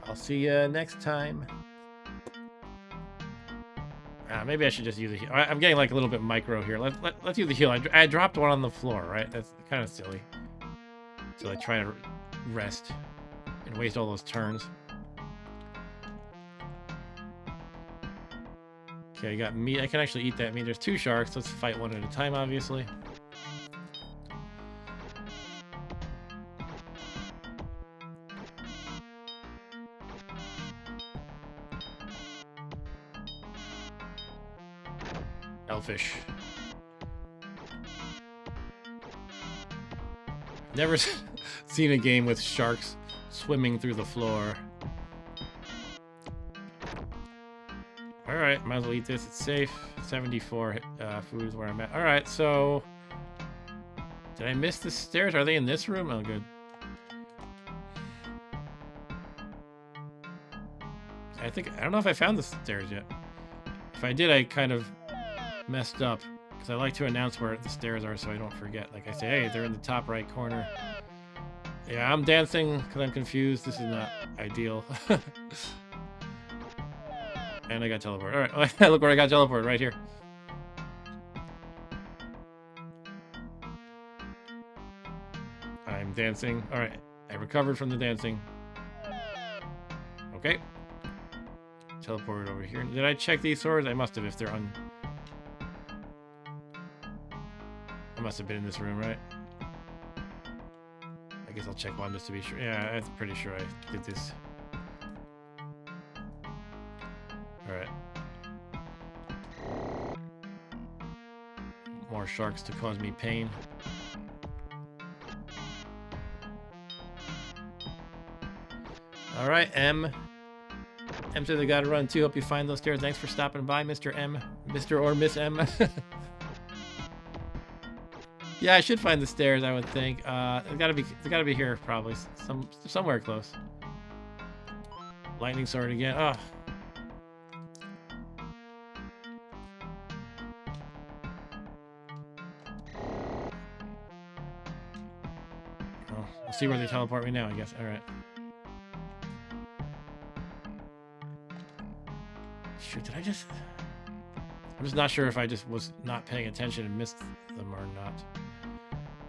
I'll see you next time. Maybe I should just use a heal. I'm getting like a little bit micro here. Let's use the heal. I dropped one on the floor, right? That's kind of silly. So I try to rest and waste all those turns. Okay, I got meat. I can actually eat that meat. There's 2 sharks. Let's fight one at a time, obviously. Elfish. Never seen a game with sharks swimming through the floor. Alright, might as well eat this. It's safe. 74 food is where I'm at. Alright, so... Did I miss the stairs? Are they in this room? Oh, good. I don't know if I found the stairs yet. If I did, I kind of messed up. Because I like to announce where the stairs are so I don't forget. Like I say, hey, they're in the top right corner. Yeah, I'm dancing because I'm confused. This is not ideal. And I got teleported. Alright, look where I got teleported, right here. I'm dancing. Alright, I recovered from the dancing. Okay. Teleported over here. Did I check these swords? I must have if they're on... I must have been in this room, right? I guess I'll check one just to be sure. Yeah, I'm pretty sure I did this. Alright. More sharks to cause me pain. Alright, M. M says I gotta run too. Hope you find those stairs. Thanks for stopping by, Mr. M. Mr. or Miss M. Yeah, I should find the stairs, I would think. It's gotta be here, probably. Somewhere close. Lightning sword again. Oh. We'll see where they teleport me now, I guess. Alright. Shoot, did I just... I'm just not sure if I just was not paying attention and missed them or not.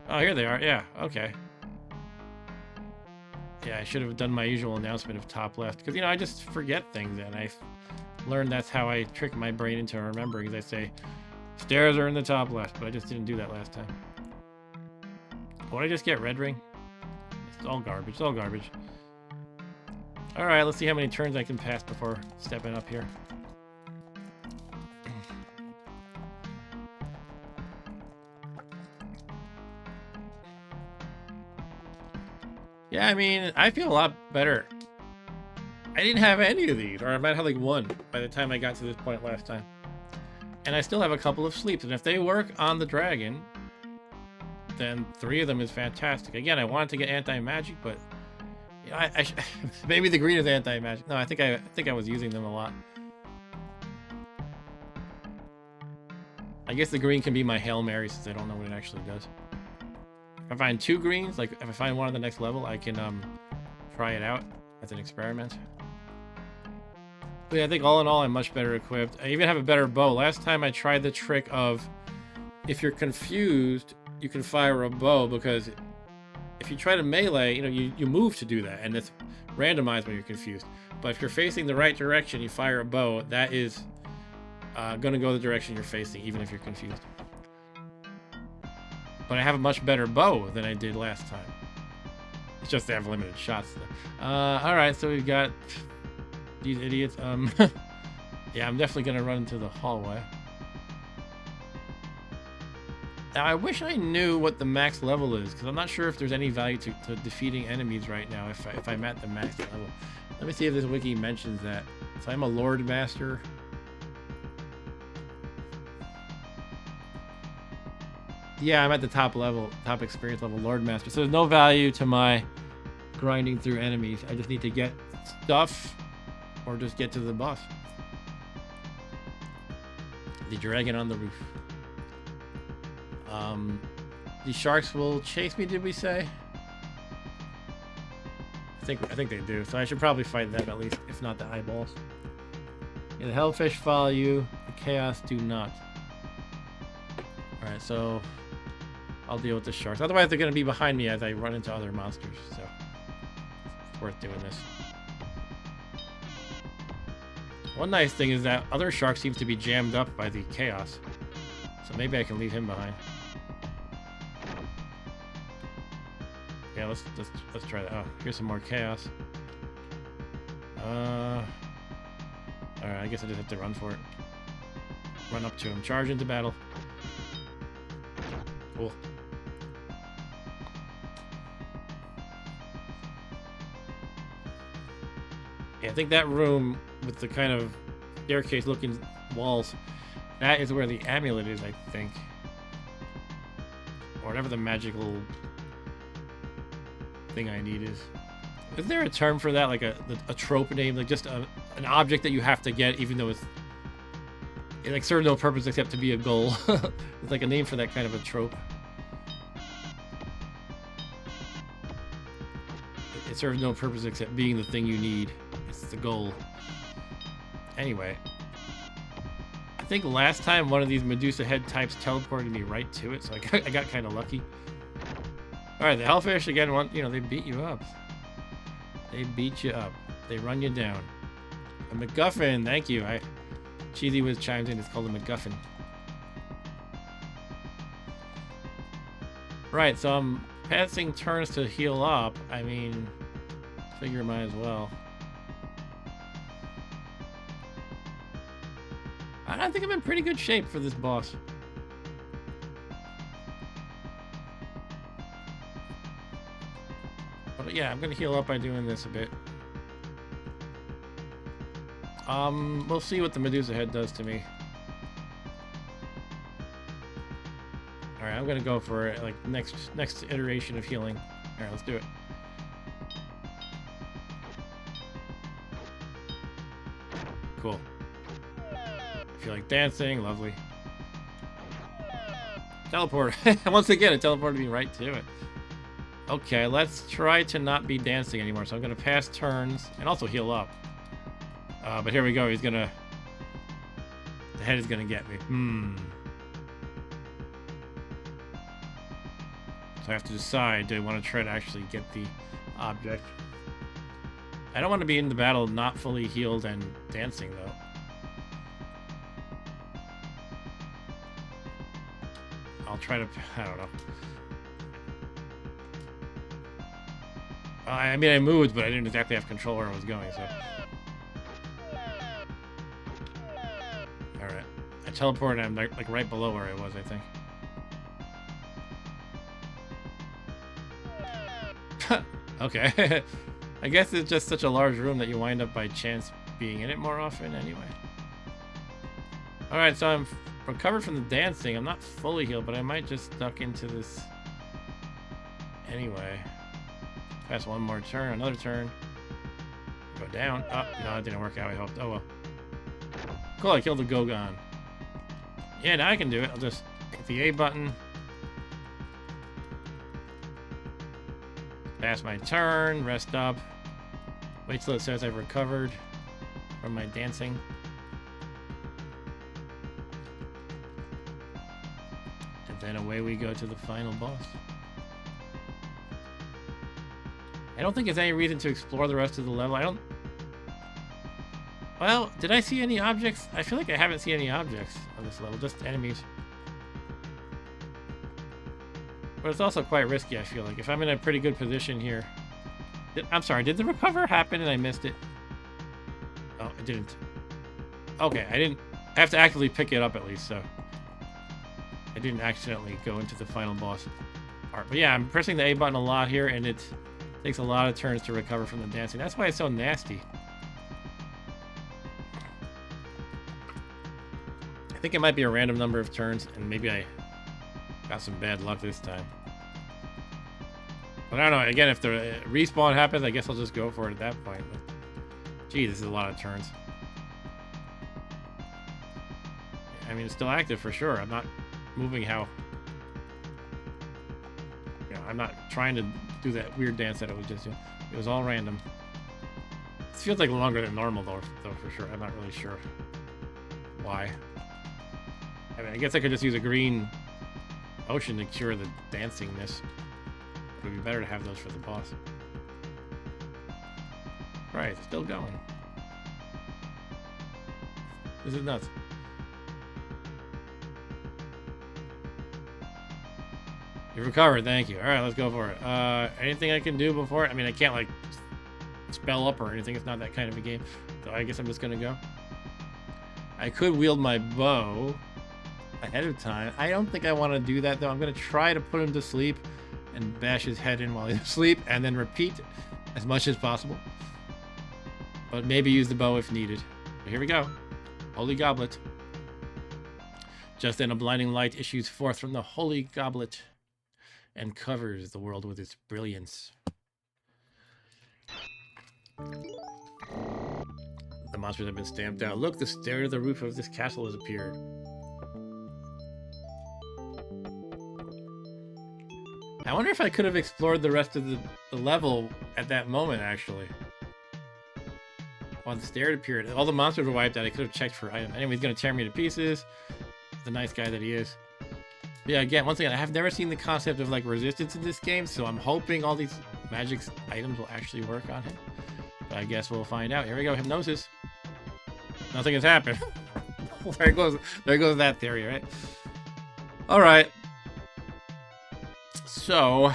Oh, here they are. Yeah, okay. Yeah, I should have done my usual announcement of top left. Because, you know, I just forget things, and I learned that's how I trick my brain into remembering. I say, stairs are in the top left, but I just didn't do that last time. What did I just get? Red ring? It's all garbage. It's all garbage. Alright, let's see how many turns I can pass before stepping up here. Yeah, I mean, I feel a lot better. I didn't have any of these, or I might have like one by the time I got to this point last time. And I still have a couple of sleeps, and if they work on the dragon, then 3 of them is fantastic. Again, I wanted to get anti-magic, but you know, maybe the green is anti-magic. No, I think I was using them a lot. I guess the green can be my Hail Mary since I don't know what it actually does. If I find 2 greens, like if I find one on the next level, I can try it out as an experiment. But yeah, I think all in all, I'm much better equipped. I even have a better bow. Last time I tried the trick of, if you're confused, you can fire a bow, because if you try to melee, you know, you move to do that, and it's randomized when you're confused. But if you're facing the right direction, you fire a bow, that is going to go the direction you're facing, even if you're confused. But I have a much better bow than I did last time. It's just they have limited shots. Alright, so we've got these idiots. Yeah, I'm definitely going to run into the hallway. Now, I wish I knew what the max level is, because I'm not sure if there's any value to defeating enemies right now if I'm at the max level. Let me see if this wiki mentions that. So I'm a Lord Master. Yeah, I'm at the top level, top experience level, Lord Master. So there's no value to my grinding through enemies. I just need to get stuff or just get to the boss. The dragon on the roof. The sharks will chase me, did we say? I think they do. So I should probably fight them at least, if not the eyeballs. Yeah, the hellfish follow you. The chaos do not. Alright, so I'll deal with the sharks. Otherwise they're gonna be behind me as I run into other monsters, so it's worth doing this. One nice thing is that other shark seems to be jammed up by the chaos. So maybe I can leave him behind. Yeah, let's try that. Oh, here's some more chaos. Alright, I guess I just have to run for it. Run up to him. Charge into battle. Cool. Yeah, I think that room with the kind of staircase looking walls, that is where the amulet is, I think. Or whatever the magical thing I need is. Is there a term for that? Like a trope name? Like just an object that you have to get even though it like serves no purpose except to be a goal. It's like a name for that kind of a trope. It serves no purpose except being the thing you need. It's the goal. Anyway. I think last time one of these Medusa head types teleported me right to it, so I got kind of lucky. Alright, the hellfish again, they beat you up. They beat you up. They run you down. A MacGuffin, thank you. Cheesy Wiz chimes in, it's called a MacGuffin. Right, so I'm passing turns to heal up. I mean, figure might as well. I think I'm in pretty good shape for this boss. But yeah, I'm gonna heal up by doing this a bit. We'll see what the Medusa head does to me. Alright, I'm gonna go for it, like next iteration of healing. Alright, let's do it. Cool. I feel like dancing, lovely. Teleport. Once again, it teleported me right to it. Okay, let's try to not be dancing anymore. So I'm gonna pass turns and also heal up. But here we go. The head is gonna get me. So I have to decide, do I want to try to actually get the object? I don't want to be in the battle not fully healed and dancing, though. I'll try to, I don't know. I mean, I moved, but I didn't exactly have control where I was going, so. Alright. I teleported, I'm like right below where I was, I think. Okay. I guess it's just such a large room that you wind up by chance being in it more often anyway. Alright, so I'm recovered from the dancing. I'm not fully healed, but I might just duck into this anyway. Pass one more turn, another turn. Go down. Oh, no, it didn't work out. I hoped. Oh well. Cool, I killed the Gogon. Yeah, now I can do it. I'll just hit the A button. Pass my turn, rest up. Wait till it says I've recovered from my dancing. And then away we go to the final boss. I don't think there's any reason to explore the rest of the level. Well, did I see any objects? I feel like I haven't seen any objects on this level, just enemies. But it's also quite risky, I feel like. If I'm in a pretty good position here. I'm sorry, did the recover happen and I missed it? Oh, it didn't. Okay, I have to actively pick it up at least, so. I didn't accidentally go into the final boss part. But yeah, I'm pressing the A button a lot here, and it takes a lot of turns to recover from the dancing. That's why it's so nasty. I think it might be a random number of turns, and maybe I Got some bad luck this time. But I don't know. Again, if the respawn happens, I guess I'll just go for it at that point. But, gee, this is a lot of turns. I mean, it's still active for sure. I'm not moving how... You know, I'm not trying to do that weird dance that it was just doing. It was all random. This feels like longer than normal, though, for sure. I'm not really sure why. I mean, I guess I could just use a green potion to cure the dancingness. It would be better to have those for the boss. Right, it's still going. This is nuts. You recovered, thank you. Alright, let's go for it. Anything I can do before it? I mean, I can't, like, spell up or anything. It's not that kind of a game. So I guess I'm just gonna go. I could wield my bow ahead of time. I don't think I want to do that, though. I'm gonna try to put him to sleep and bash his head in while he's asleep, and then repeat as much as possible. But maybe use the bow if needed. But here we go. Holy Goblet. Just then a blinding light issues forth from the Holy Goblet and covers the world with its brilliance. The monsters have been stamped out. Look, the stair to the roof of this castle has appeared. I wonder if I could have explored the rest of the level at that moment, actually. While the stair appeared. All the monsters were wiped out. I could have checked for items. Anyway, he's going to tear me to pieces. The nice guy that he is. Yeah, again, once again, I have never seen the concept of, like, resistance in this game, so I'm hoping all these magic items will actually work on him. But I guess we'll find out. Here we go, hypnosis. Nothing has happened. There goes that theory, right? Alright. So,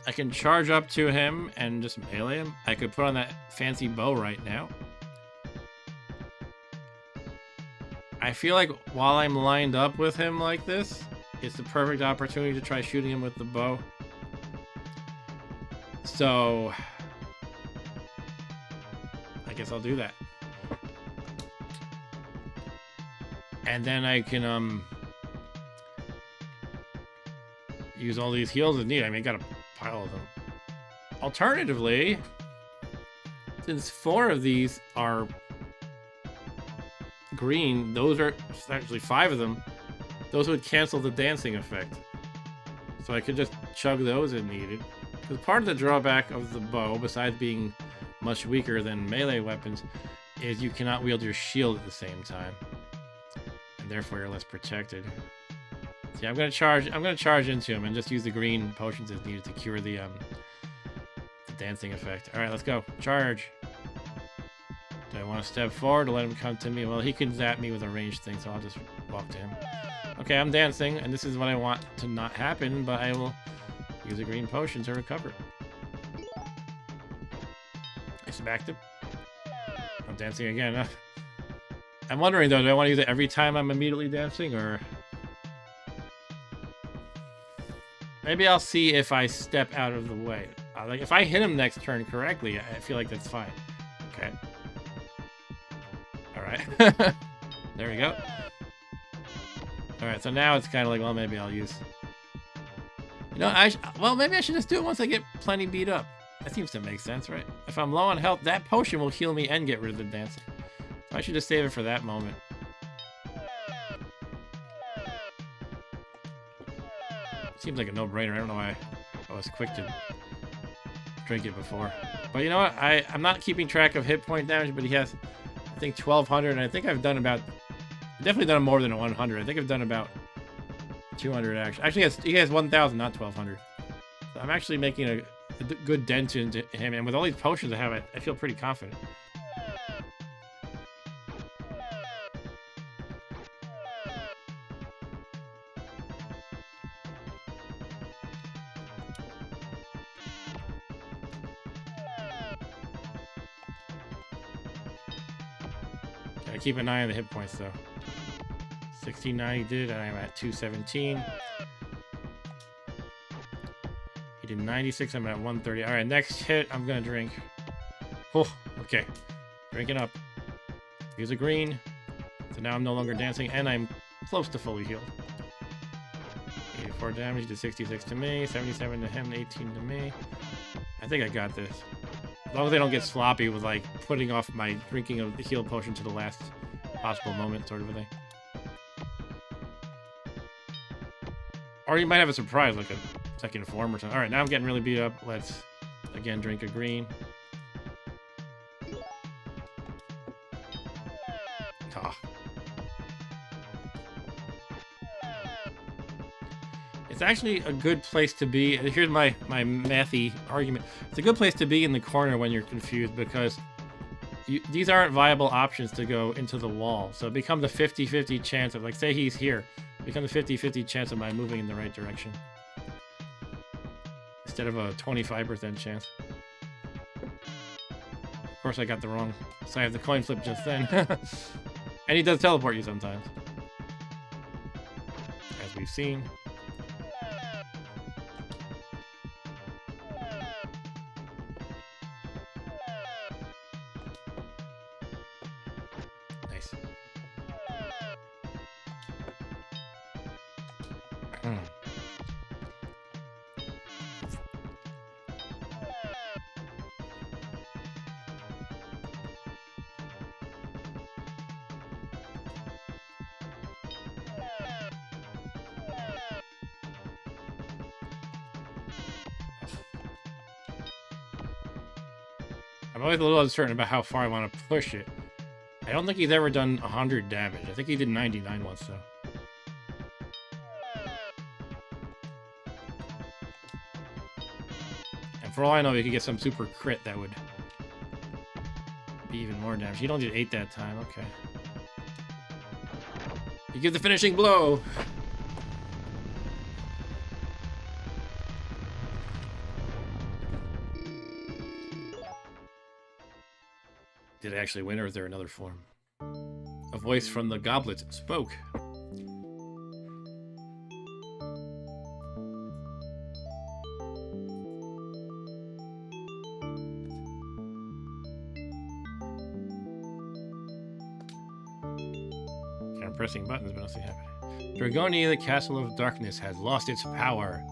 I can charge up to him and just melee him. I could put on that fancy bow right now. I feel like while I'm lined up with him like this, it's the perfect opportunity to try shooting him with the bow. So, I guess I'll do that. And then I can, use all these heals as needed. I mean, I got a pile of them. Alternatively, since 4 of these are green, those are actually 5 of them. Those would cancel the dancing effect. So I could just chug those if needed. Because part of the drawback of the bow, besides being much weaker than melee weapons, is you cannot wield your shield at the same time. And therefore you're less protected. So yeah, I'm gonna charge into him and just use the green potions as needed to cure the dancing effect. Alright, let's go. Charge. Do I want to step forward to let him come to me? Well, he can zap me with a ranged thing, so I'll just walk to him. Okay, I'm dancing, and this is what I want to not happen, but I will use a green potion to recover. I smacked him. I'm dancing again. I'm wondering, though, do I want to use it every time I'm immediately dancing, or... Maybe I'll see if I step out of the way. Like, if I hit him next turn correctly, I feel like that's fine. Okay. Alright. There we go. Alright, so now it's kind of like, well, maybe I'll use... You know, well, maybe I should just do it once I get plenty beat up. That seems to make sense, right? If I'm low on health, that potion will heal me and get rid of the dancing. So I should just save it for that moment. Seems like a no-brainer. I don't know why I was quick to drink it before. But you know what? I'm not keeping track of hit point damage, but he has, I think, 1,200, and I think I've done about... I've definitely done more than 100. I think I've done about 200, actually. Actually, he has 1,000, not 1,200. So I'm actually making a good dent into him, and with all these potions I have, I feel pretty confident. Gotta keep an eye on the hit points, though. 1690 did, and I'm at 217. He did 96, I'm at 130. Alright, next hit, I'm gonna drink. Oh, okay. Drinking up. Use a green. So now I'm no longer dancing, and I'm close to fully healed. 74 damage, did 66 to me, 77 to him, 18 to me. I think I got this. As long as I don't get sloppy with like putting off my drinking of the heal potion to the last possible moment, sort of a thing. Or you might have a surprise, like a second form or something. Alright, now I'm getting really beat up. Let's, again, drink a green. Oh. It's actually a good place to be. Here's my mathy argument. It's a good place to be in the corner when you're confused because these aren't viable options to go into the wall. So it becomes a 50-50 chance of, like, say he's here. It becomes a 50-50 chance of my moving in the right direction. Instead of a 25% chance. Of course, I got the wrong side of the coin flip just then. And he does teleport you sometimes. As we've seen. Nice. I'm always a little uncertain about how far I want to push it. I don't think he's ever done 100 damage. I think he did 99 once, though. And for all I know, he could get some super crit that would be even more damage. He only did 8 that time. Okay. He gives the finishing blow. Did I actually win, or is there another form? A voice from the goblet spoke. Okay, I'm pressing buttons, but nothing happening. Dragonia, the Castle of Darkness, has lost its power.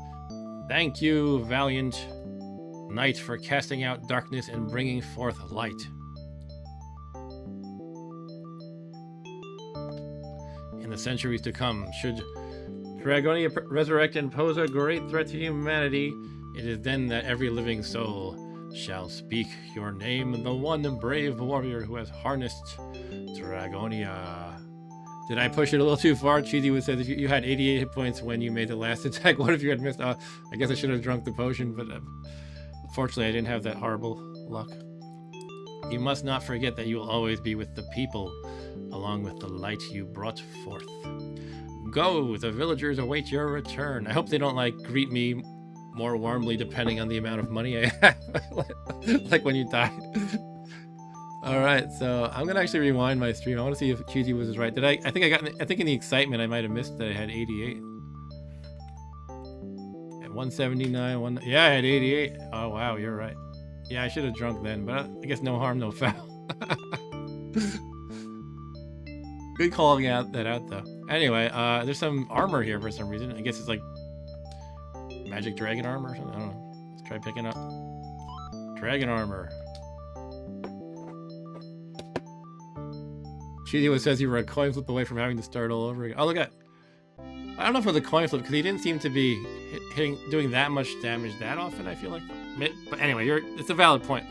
Thank you, valiant knight, for casting out darkness and bringing forth light. In the centuries to come, should Dragonia resurrect and pose a great threat to humanity, it is then that every living soul shall speak your name, the one brave warrior who has harnessed Dragonia. Did I push it a little too far? Cheesy would say that you had 88 hit points when you made the last attack. What if you had missed? I guess I should have drunk the potion, but fortunately I didn't have that horrible luck. You must not forget that you will always be with the people, along with the light you brought forth. Go, the villagers await your return. I hope they don't, like, greet me more warmly depending on the amount of money I have. Like when you died. Alright, so I'm gonna actually rewind my stream. I want to see if Cheesy was right. I think in the excitement I might have missed that I had 88. At 179, yeah, I had 88. Oh wow, you're right. Yeah, I should have drunk then, but I guess no harm, no foul. Good calling that out, though. Anyway, there's some armor here for some reason. I guess it's like magic dragon armor or something. I don't know. Let's try picking up dragon armor. Cheesy says you were a coin flip away from having to start all over again. Oh, look at. I don't know if it was a coin flip because he didn't seem to be doing that much damage that often. I feel like. But anyway, it's a valid point.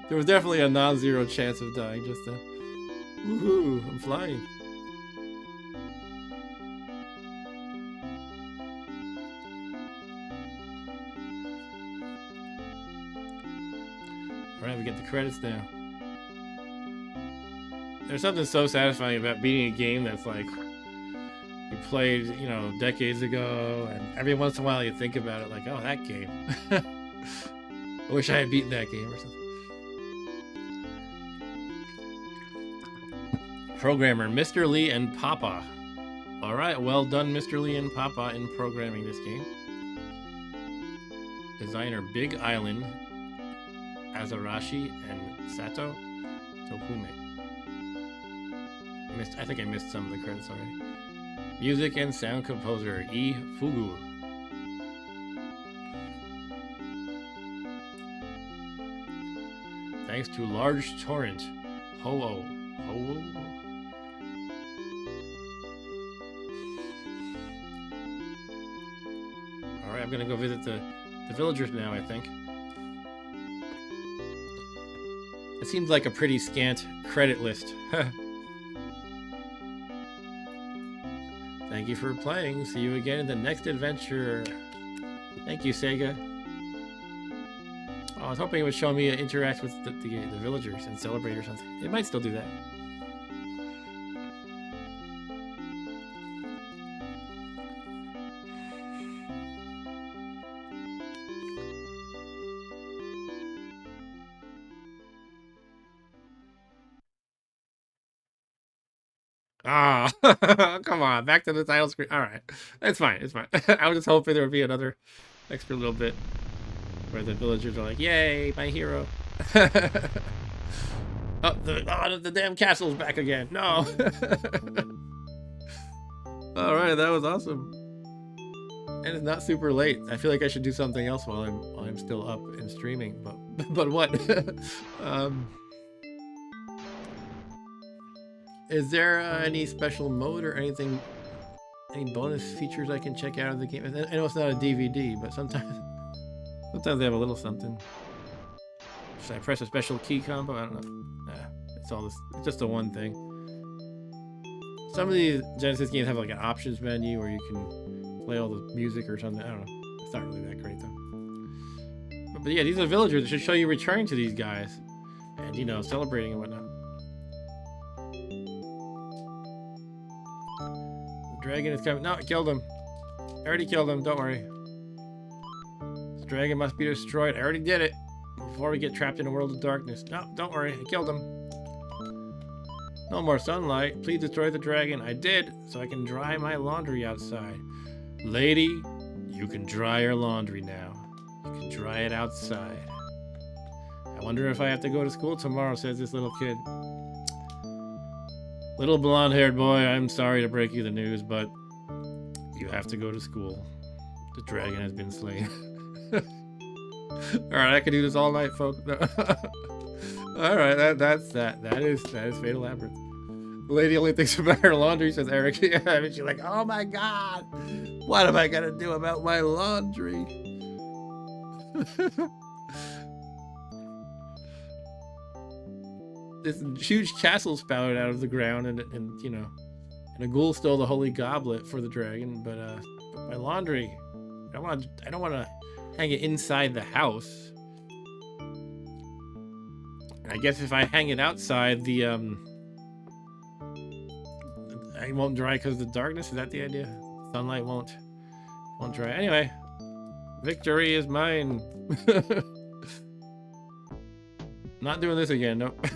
There was definitely a non-zero chance of dying just then. Woohoo, I'm flying. Alright, we get the credits now. There's something so satisfying about beating a game that's like you played, you know, decades ago, and every once in a while you think about it like, oh, that game. I wish I had beaten that game or something. Programmer, Mr. Lee and Papa. Alright, well done, Mr. Lee and Papa, in programming this game. Designer, Big Island, Azarashi, and Sato Tokume. I think I missed some of the credits already. Music and sound composer E. Fugu. Thanks to Large Torrent. Ho-oh. Ho-oh. Alright, I'm gonna go visit the villagers now, I think. It seems like a pretty scant credit list. Thank you for playing. See you again in the next adventure. Thank you, Sega. Oh, I was hoping it would show me interact with the villagers and celebrate or something. It might still do that. Ah, come on, back to the title screen. All right, it's fine. It's fine. I was just hoping there would be another extra little bit where the villagers are like, "Yay, my hero!" Oh, the damn castle's back again. No. All right, that was awesome. And it's not super late. I feel like I should do something else while I'm still up and streaming. But what? Is there any special mode or anything, any bonus features I can check out of the game? I know it's not a DVD, but sometimes they have a little something. Should I press a special key combo? I don't know. Nah, it's all this. It's just the one thing. Some of these Genesis games have like an options menu where you can play all the music or something. I don't know. It's not really that great though. But yeah, these are villagers. It should show you returning to these guys, and you know, celebrating and whatnot. Dragon is coming. No, I killed him. I already killed him. Don't worry. This dragon must be destroyed. I already did it. Before we get trapped in a world of darkness. No, don't worry. I killed him. No more sunlight. Please destroy the dragon. I did, so I can dry my laundry outside. Lady, you can dry your laundry now. You can dry it outside. I wonder if I have to go to school tomorrow, says this little kid. Little blonde-haired boy, I'm sorry to break you the news, but you have to go to school. The dragon has been slain. Alright, I can do this all night, folks. Alright, that's that. That is Fatal Labyrinth. The lady only thinks about her laundry, says Eric. I mean, she's like, oh my god! What am I gonna do about my laundry? This huge castle spouted out of the ground, and you know, and a ghoul stole the holy goblet for the dragon. But my laundry, I don't want to hang it inside the house. I guess if I hang it outside, the I won't dry because of the darkness. Is that the idea? Sunlight won't dry. Anyway, victory is mine. Not doing this again. Nope.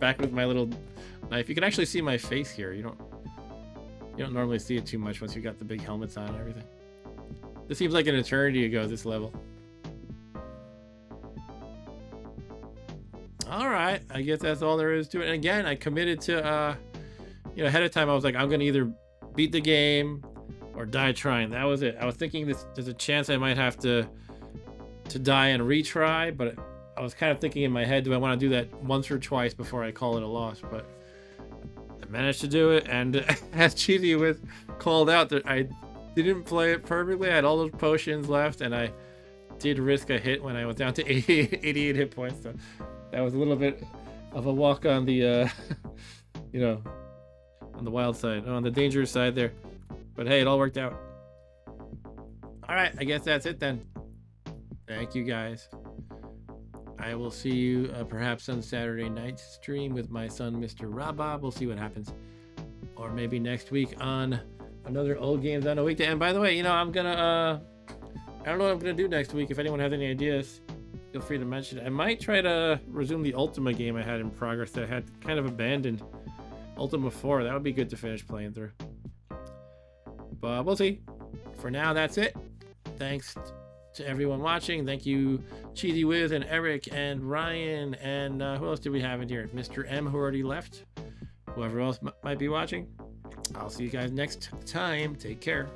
Back with my little knife. You can actually see my face here. You don't normally see it too much once you got the big helmets on and everything. This seems like an eternity ago, this level. Alright, I guess that's all there is to it. And again, I committed to, you know, ahead of time, I was like, I'm going to either beat the game or die trying. That was it. I was thinking there's a chance I might have to die and retry, but I was kind of thinking in my head, do I want to do that once or twice before I call it a loss? But I managed to do it, and as Cheesy was called out, that I didn't play it perfectly. I had all those potions left, and I did risk a hit when I was down to 88 hit points. So that was a little bit of a walk on the, you know, on the wild side, on the dangerous side there. But hey, it all worked out. All right, I guess that's it then. Thank you guys. I will see you perhaps on Saturday night stream with my son, Mr. Rabob. We'll see what happens. Or maybe next week on another old games on a weekday. And by the way, you know, I'm gonna I don't know what I'm gonna do next week. If anyone has any ideas, feel free to mention it. I might try to resume the Ultima game I had in progress that I had kind of abandoned. Ultima 4. That would be good to finish playing through. But we'll see. For now, that's it. Thanks to everyone watching. Thank you, Cheesy Wiz and Eric and Ryan, and who else do we have in here? Mr. M, who already left. Whoever else might be watching. I'll see you guys next time. Take care.